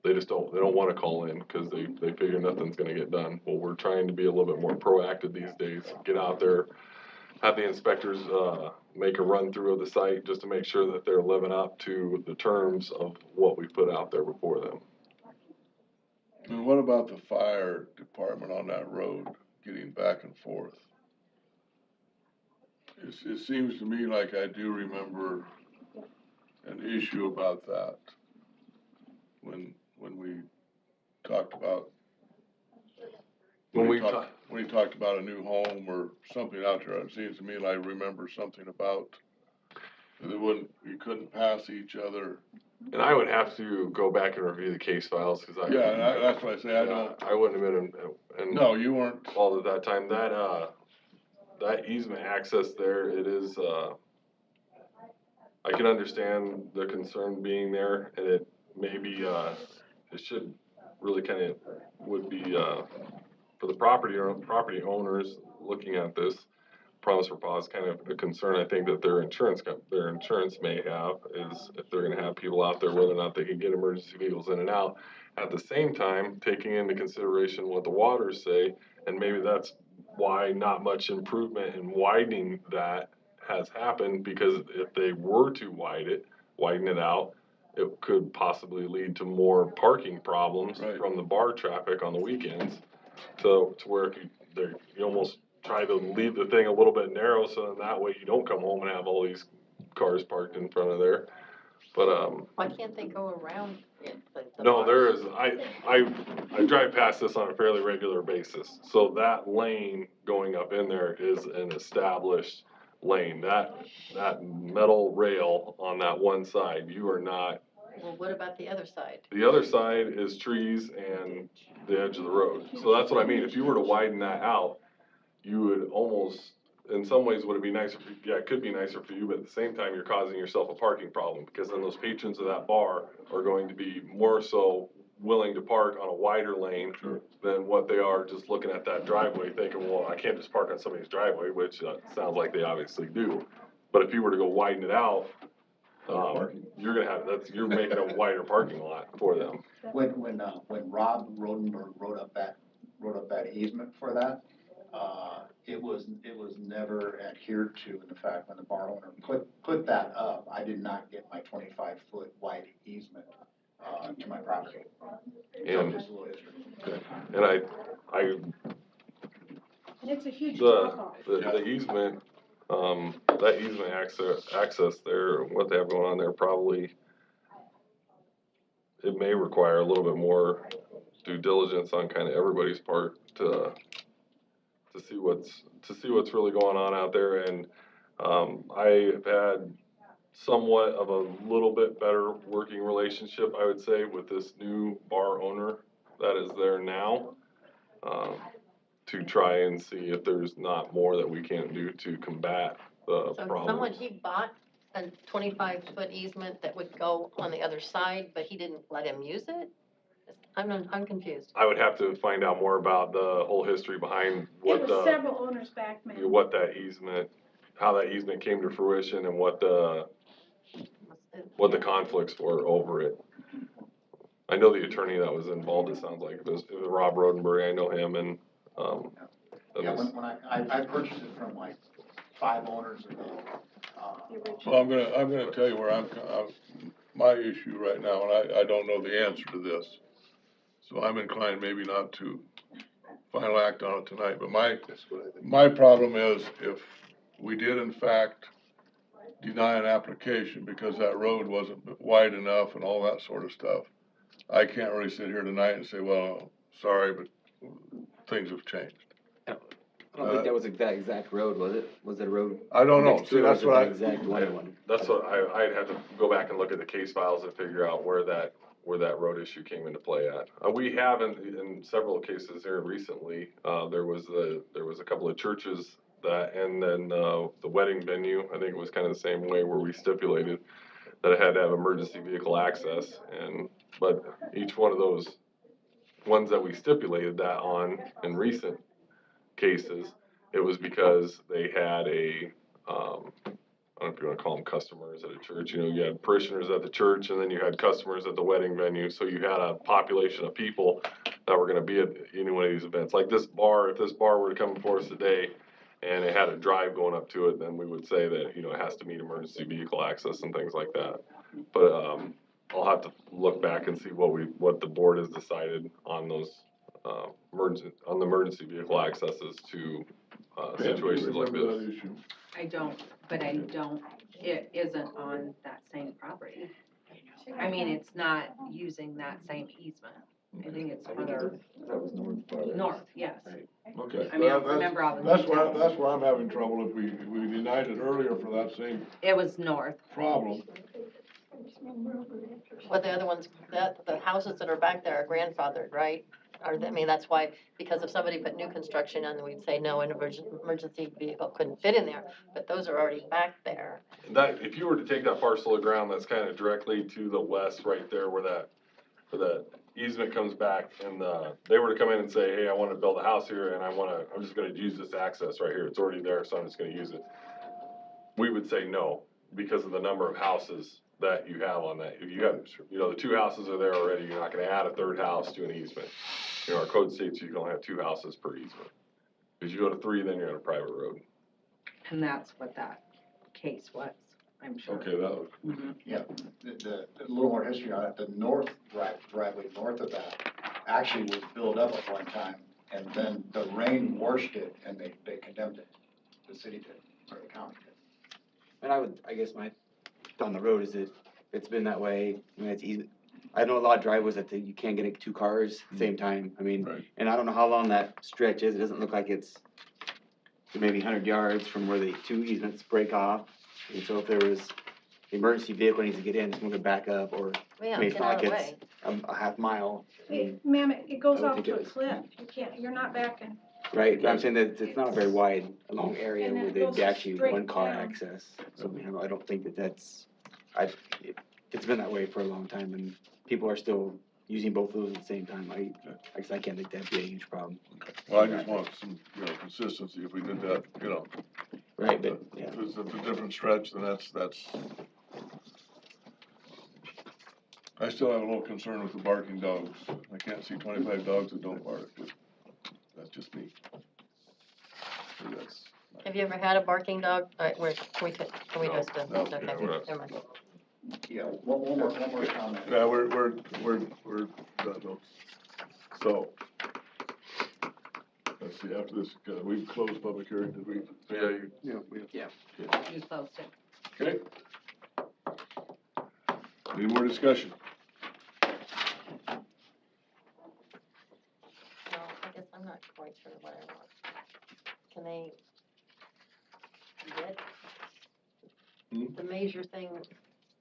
want to call in because they figure nothing's going to get done. Well, we're trying to be a little bit more proactive these days, get out there, have the inspectors, make a run through of the site just to make sure that they're living up to the terms of what we put out there before them. And what about the fire department on that road, getting back and forth? It seems to me like I do remember an issue about that when we talked about, When we when he talked about a new home or something out there. It seems to me like I remember something about you couldn't pass each other. And I would have to go back and review the case files, cause That's what I say, I wouldn't have been in. No, you weren't. All at that time, that easement access there, it is, I can understand the concern being there, and it may be, it should really would be, for the property owners looking at this, promise for pause, kind of a concern I think that their insurance may have is if they're gonna have people out there, whether or not they can get emergency vehicles in and out. At the same time, taking into consideration what the waters say, and maybe that's why not much improvement in widening that has happened, because if they were to widen it out, it could possibly lead to more parking problems from the bar traffic on the weekends. To where you almost try to leave the thing a little bit narrow, so then that way you don't come home and have all these cars parked in front of there. But, Why can't they go around it? The no, bars? there is, I drive past this on a fairly regular basis. So that lane going up in there is an established lane. That metal rail on that one side, you are not. Well, what about the other side? The other side is trees and the edge of the road. So that's what I mean. If you were to widen that out, you would almost, in some ways, would it be nicer for you? Yeah, it could be nicer for you, but at the same time, you're causing yourself a parking problem, because then those patrons of that bar are going to be more so willing to park on a wider lane than what they are just looking at that driveway thinking, well, I can't just park on somebody's driveway, which sounds like they obviously do. But if you were to go widen it out, you're making a wider parking lot for them. When Rob Rodenberg wrote up that easement for that, it was never adhered to. In fact, when the bar owner put that up, I did not get my 25-foot wide easement, to my property. So just a little history. And And it's a huge the drop-off. easement, that easement access there, what they have going on there, probably, it may require a little bit more due diligence on kind of everybody's part to see what's really going on out there. And I have had somewhat of a little bit better working relationship, I would say, with this new bar owner that is there now, to try and see if there's not more that we can do to combat the problems. He bought a 25-foot easement that would go on the other side, but he didn't let him use it? I'm confused. I would have to find out more about the whole history behind It was several owners back, man. how that easement came to fruition, and what the conflicts were over it. I know the attorney that was involved, it sounds like, it was Rob Rodenberg, I know him, and, Yeah, when I purchased it from like 5 owners ago. Well, I'm gonna tell you where my issue right now, and I don't know the answer to this. So I'm inclined maybe not to final act on it tonight, but my problem is if we did in fact deny an application because that road wasn't wide enough and all that sort of stuff, I can't really sit here tonight and say, well, sorry, but things have changed. I don't think that was that exact road, was it? Was it a road? I don't know. next to it, or was it that exact one. that's what I'd have to go back and look at the case files and figure out where that road issue came into play at. We have in several cases here recently, there was a couple of churches that, and then, the wedding venue, I think it was kind of the same way, where we stipulated that it had to have emergency vehicle access, but each one of those ones that we stipulated that on in recent cases, it was because they had I don't know if you wanna call them customers at a church, you had parishioners at the church, and then you had customers at the wedding venue, so you had a population of people that were gonna be at any one of these events. Like this bar, if this bar were to come before us today and it had a drive going up to it, then we would say that, you know, it has to meet emergency vehicle access and things like that. But, I'll have to look back and see what the board has decided on those, on the emergency vehicle accesses to, situations like Remember this. that issue. I don't, but I don't, it isn't on that same property. I mean, it's not using that same easement. I think it's further That was north. north, yes. Okay. I mean, I don't That's- remember all the That's where, details. that's where I'm having trouble, if we denied it earlier for that same It was north. problem. But the other ones, the houses that are back there are grandfathered, right? I mean, that's why, because if somebody put new construction on, we'd say, no, an emergency vehicle couldn't fit in there, but those are already back there. That, if you were to take that parcel of ground that's kind of directly to the west, right there where that easement comes back, and, they were to come in and say, hey, I wanna build a house here, and I'm just gonna use this access right here, it's already there, so I'm just gonna use it. We would say no, because of the number of houses that you have on that. If you have, you know, the two houses are there already, you're not gonna add a third house to an easement. You know, our code states you can only have 2 houses per easement. If you go to 3, then you're on a private road. And that's what that case was, I'm sure. Okay, that was, Yeah, a little more history on it, the north driveway north of that actually was built up at one time, and then the rain washed it, and they condemned it. The city did, or the county did. And I guess my, down the road is that it's been that way, I mean, it's easy. I know a lot of driveways that you can't get 2 cars at the same time, I mean, right. and I don't know how long that stretch is, it doesn't look like it's maybe 100 yards from where the 2 easements break off, and so if there was an emergency vehicle needs to get in, someone could back up, or Yeah, maybe get it's out not of the like way. it's a half mile, Ma'am, it goes I would off think to it a was- cliff, you can't, you're not backing. right? But I'm saying that it's not a very wide, long area And then where it there'd goes be actually straight one car down. access, so, you know, I don't think that's, it's been that way for a long time, and people are still using both of those at the same time, I guess I can't think that'd be a huge problem. Well, I just want some, you know, consistency, if we did that, you know. Right, but, yeah. If it's a different stretch, then that's, I still have a little concern with the barking dogs. I can't see 25 dogs that don't bark, but that's just me. Maybe that's my- Have you ever had a barking dog? All right, can we No, just, no, okay, yeah, we're not. never mind. Yeah, one more comment. Yeah, we're done, though. So, let's see, after this, we closed public hearing, did we? Yeah, you, Yeah, we have. You closed it. Okay. Any more discussion? No, I guess I'm not quite sure what I want. Can they get? The major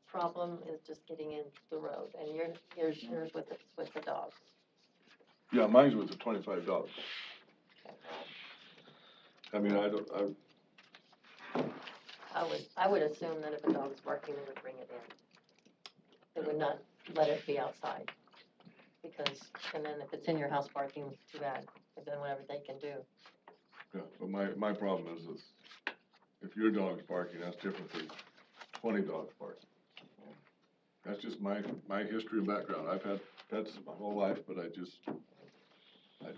problem is just getting in the road, and yours with the dog. Yeah, mine's with the 25 dogs. I mean, I would assume that if a dog's barking, they would bring it in. They would not let it be outside. Because, and then if it's in your house barking, too bad, but then whatever they can do. yeah, but my problem is if your dog's barking, that's different than 20 dogs barking. That's just my history and background. I've had pets my whole life, but And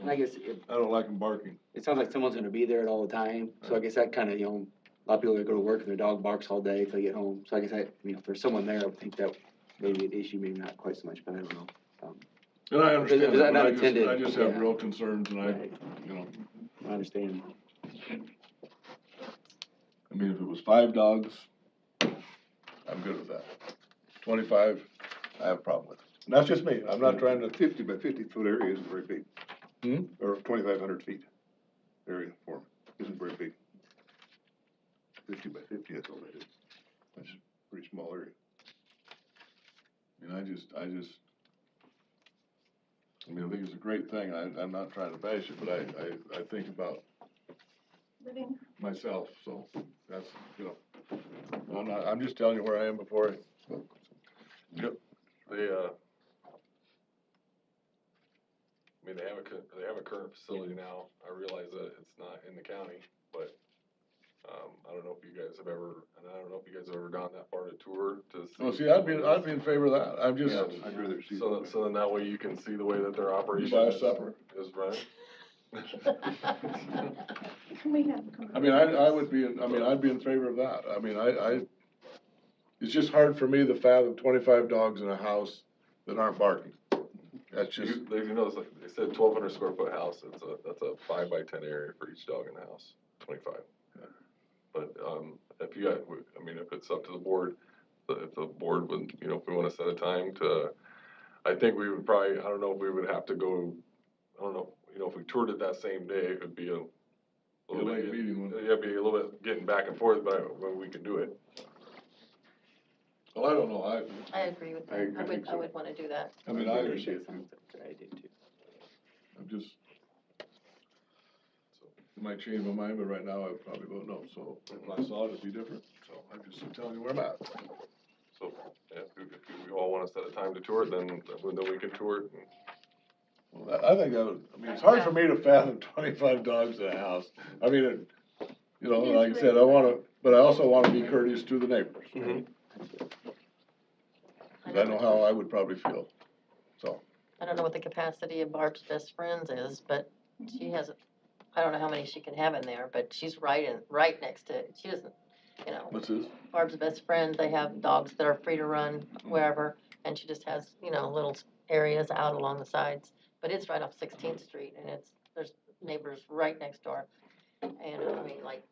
I guess I don't like them barking. it sounds like someone's gonna be there at all the time, so I guess that kinda, you know, a lot of people that go to work and their dog barks all day till they get home, so I guess if there's someone there, I would think that may be an issue, maybe not quite so much, but I don't know. And I understand Is that, that but not intended? I just have Yeah. real concerns, and Right. you know, I understand. I mean, if it was 5 dogs, I'm good with that. 25, I have a problem with. And that's just me. I'm not trying to. 50 by 50 foot area isn't very big. Or 2,500 feet area for them, isn't very big. 50 by 50, that's all that is. That's a pretty small area. I mean, I mean, I think it's a great thing. I'm not trying to bash it, but I think about Living, myself, so that's, you know, I'm just telling you where I am before I. Yep, they, I mean, they have a current facility now. I realize that it's not in the county, but, I don't know if you guys have ever gone that far to tour to see. Well, see, I'd be in favor of that. I'm just. Yeah, I'd rather see. So then that way you can see the way that their You operation buy a supper. is running. We have come. I mean, I would be, I'd be in favor of that. I mean, it's just hard for me to fathom 25 dogs in a house that aren't barking. That's just, You know, it's like, they said 1,200 square foot house, that's a 5 by 10 area for each dog in the house, 25. But, if you got, I mean, if it's up to the board, if the board would, you know, if we wanna set a time to, I think we would probably, I don't know if we would have to go, I don't know, you know, if we toured it that same day, it would be a little late bit, meeting one. yeah, it'd be a little bit getting back and forth, but we could do it. Well, I don't know, I agree with that. I would wanna do that. I mean, I think that's a good idea too. I'm just, I might change my mind, but right now I would probably vote no, so if I saw it, it'd be different, so I'm just telling you where I'm at. So, yeah, if you all wanna set a time to tour it, then we can tour it. Well, I think that would, I mean, it's hard for me to fathom 25 dogs in a house. I mean, you know, It is like I said, I really wanna, but I also wanna be courteous to the neighbors. Mhm. 'Cause I know how I would probably feel, so. I don't know what the capacity of Barb's Best Friends is, but she has, I don't know how many she can have in there, but she's right next to, she doesn't, you know, What's this? Barb's Best Friend, they have dogs that are free to run wherever, and she just has, you know, little areas out along the sides. But it's right off 16th Street, and there's neighbors right next door, and, I mean, like,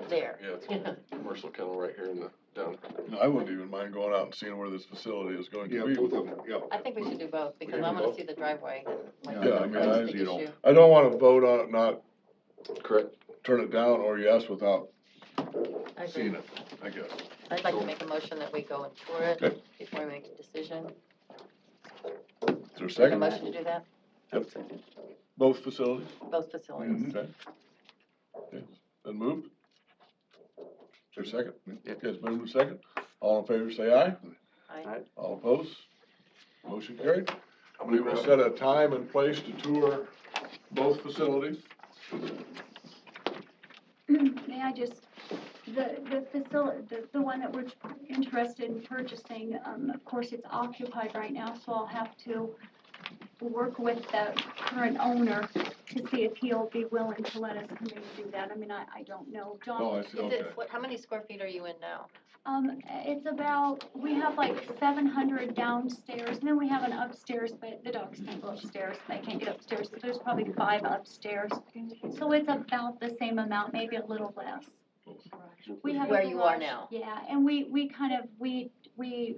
there. Yeah, it's a commercial kennel right here in the down. No, I wouldn't even mind going out and seeing where this facility is going Yeah, to be. both of them, yeah. I think we should do both, because can I do wanna both. see the driveway, and like, Yeah, I mean, that's the you know, issue. I don't wanna vote on it, not Correct. turn it down or yes without I agree. seeing it, I guess. I'd like to make a motion that we go and tour it Okay. before we make a decision. Is there a Make a second? motion to do that, Yep. Both facilities? both facilities. Okay. Okay, then moved? Is there a second? Okay, it's moved and second. All in favor, say aye. I, All opposed? Motion carried. I'm We gonna will grab- set a time and place to tour both facilities. May I just, the facility, the one that we're interested in purchasing, of course, it's occupied right now, so I'll have to work with the current owner to see if he'll be willing to let us come in and do that. I mean, I don't know. Oh, John, I see, is okay. it, how many square feet are you in now? it's about, we have like 700 downstairs, and then we have an upstairs, but the dogs can't go upstairs, they can't get upstairs, so there's probably 5 upstairs. So it's about the same amount, maybe a little less. We have a Where you are garage, now? Yeah, and we kind of, we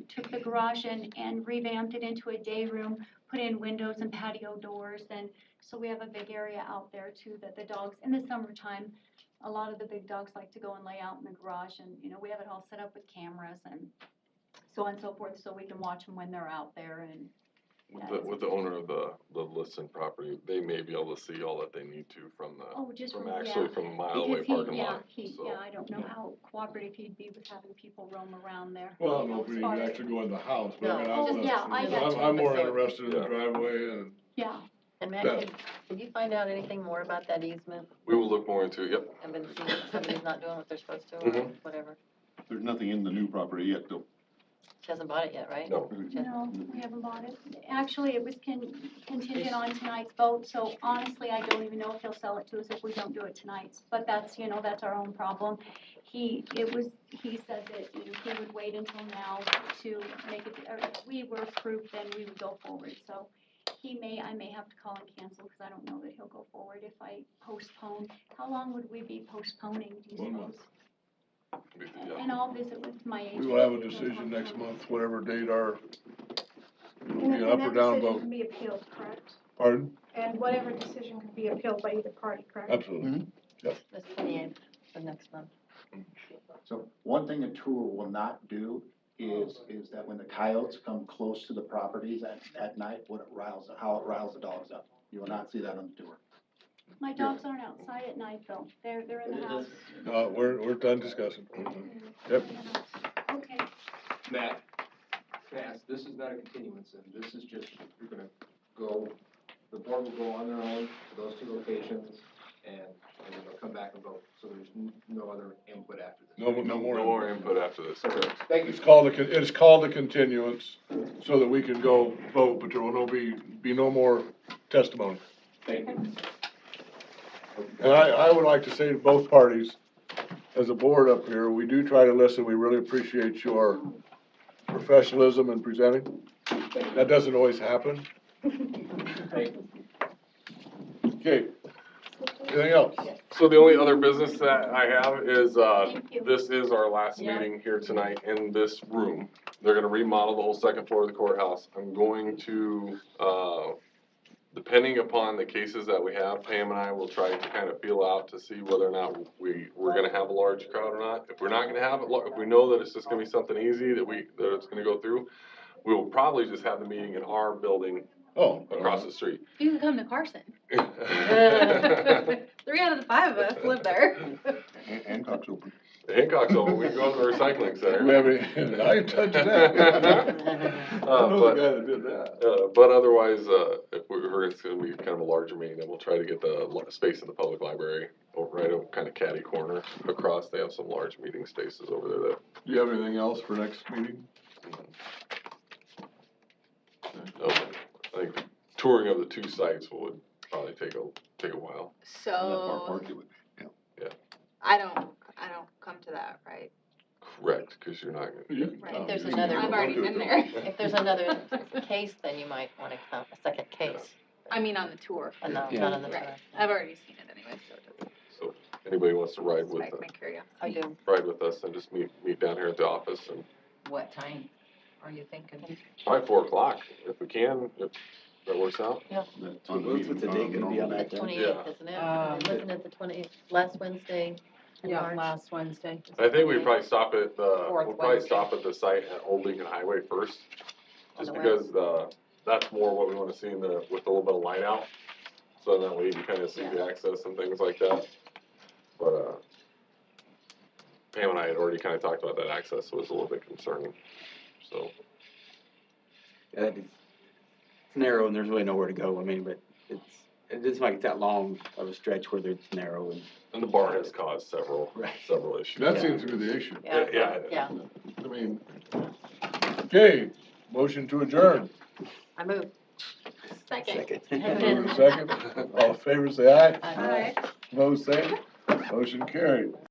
took the garage and revamped it into a day room, put in windows and patio doors, and so we have a big area out there too, that the dogs, in the summertime, a lot of the big dogs like to go and lay out in the garage, and, you know, we have it all set up with cameras and so on and so forth, so we can watch them when they're out there, and, With the owner of the listed property, they may be able to see all that they need to from oh, just, from yeah. actually from a mile away Because parking lot, so. yeah, I don't know how cooperative he'd be with having people roam around there. Well, I you don't know know, if we as need far to as- actually go in the house, but I mean, No, I'm, just- yeah, I got you. I'm more Facility. interested in the Yeah. driveway and, Yeah, And Matt, Yeah. can you find out anything more about that easement? We will look more into it, yep. And been seeing if somebody's not doing what they're supposed to, or Mhm. whatever. There's nothing in the new property yet, though. She hasn't bought it yet, right? No. no, we haven't bought it. Actually, it was contingent on tonight's vote, so honestly, I don't even know if he'll sell it to us if we don't do it tonight. But that's, you know, that's our own problem. He said that, you know, he would wait until now to make it, or if we were approved, then we would go forward. So I may have to call and cancel, because I don't know that he'll go forward if I postpone. How long would we be postponing, do you 1 month. suppose? Yeah. And I'll visit with my agent. we will have a decision next month, whatever date our, And be up or that down decision vote. can be appealed, correct? Pardon? And whatever decision can be appealed by either party, correct? Absolutely. That's 28th of next month. So one thing a tour will not do is that when the coyotes come close to the properties at night, how it riles the dogs up. You will not see that on the tour. My dogs aren't outside at night though, they're in the house. We're done discussing. Yep. Okay, Matt, can I ask, this is not a continuance, and this is just, you're gonna go, the board will go on their own to those 2 locations, and then they'll come back and vote, so there's no other input after this. No No more. more input after this, correct. Thank you. It's called a continuance, so that we can go vote, but there will be no more testimony. Thank you. And I would like to say to both parties, as a board up here, we do try to listen, we really appreciate your professionalism in presenting. That doesn't always happen. Okay, anything else? So the only other business that I have is, Thank you. this is our last Yeah. meeting here tonight in this room. They're gonna remodel the whole second floor of the courthouse. I'm going to, depending upon the cases that we have, Pam and I will try to kind of feel out to see whether or not we're gonna have a large crowd or not. If we're not gonna have it, if we know that it's just gonna be something easy that it's gonna go through, we will probably just have the meeting in our building Oh. across the street. You can come to Carson. 3 out of the 5 of us live there. Hancock's open. Hancock's open, we can go to the recycling center. We have any, I ain't touching that. I know the guy that did that. But otherwise, if it's gonna be kind of a larger meeting, then we'll try to get the space in the public library, right over kind of catty corner across. They have some large meeting spaces over there that. Do you have anything else for next meeting? I think touring of the two sites would probably take a while. So, Yeah, I don't come to that, right? correct, because you're not gonna. If there's another, I've already been there. if there's another case, then you might wanna count a second case, I mean, on the tour. and not Yeah. on the Right, tour. I've already seen it anyway, so it doesn't So anybody wants to ride with, strike my curiosity. I do. ride with us, and just meet down here at the office, and What time are you thinking? probably 4 o'clock if we can, if that works out. What's the date gonna be on The that then? 28th, isn't it? I'm looking at the 28th, last Wednesday in Yeah, March. last Wednesday. I think we'd probably stop at Fourth we'll probably Wednesday. stop at the site at Old Lincoln Highway first. On Just the because, that's more what we wanna see with a little bit of light out. So that way you can kinda see the access and things like that. But, Pam and I had already kinda talked about that access, so it was a little bit concerning, so. Yeah, it's narrow and there's really nowhere to go, I mean, but it doesn't like it's that long of a stretch where it's narrow and. And the bar has caused several issues. That seems to be the issue. Yeah, I mean, okay, motion to adjourn. I moved. Second. Move in second. All in favor, say aye. Aye. Opposed, say. Motion carried.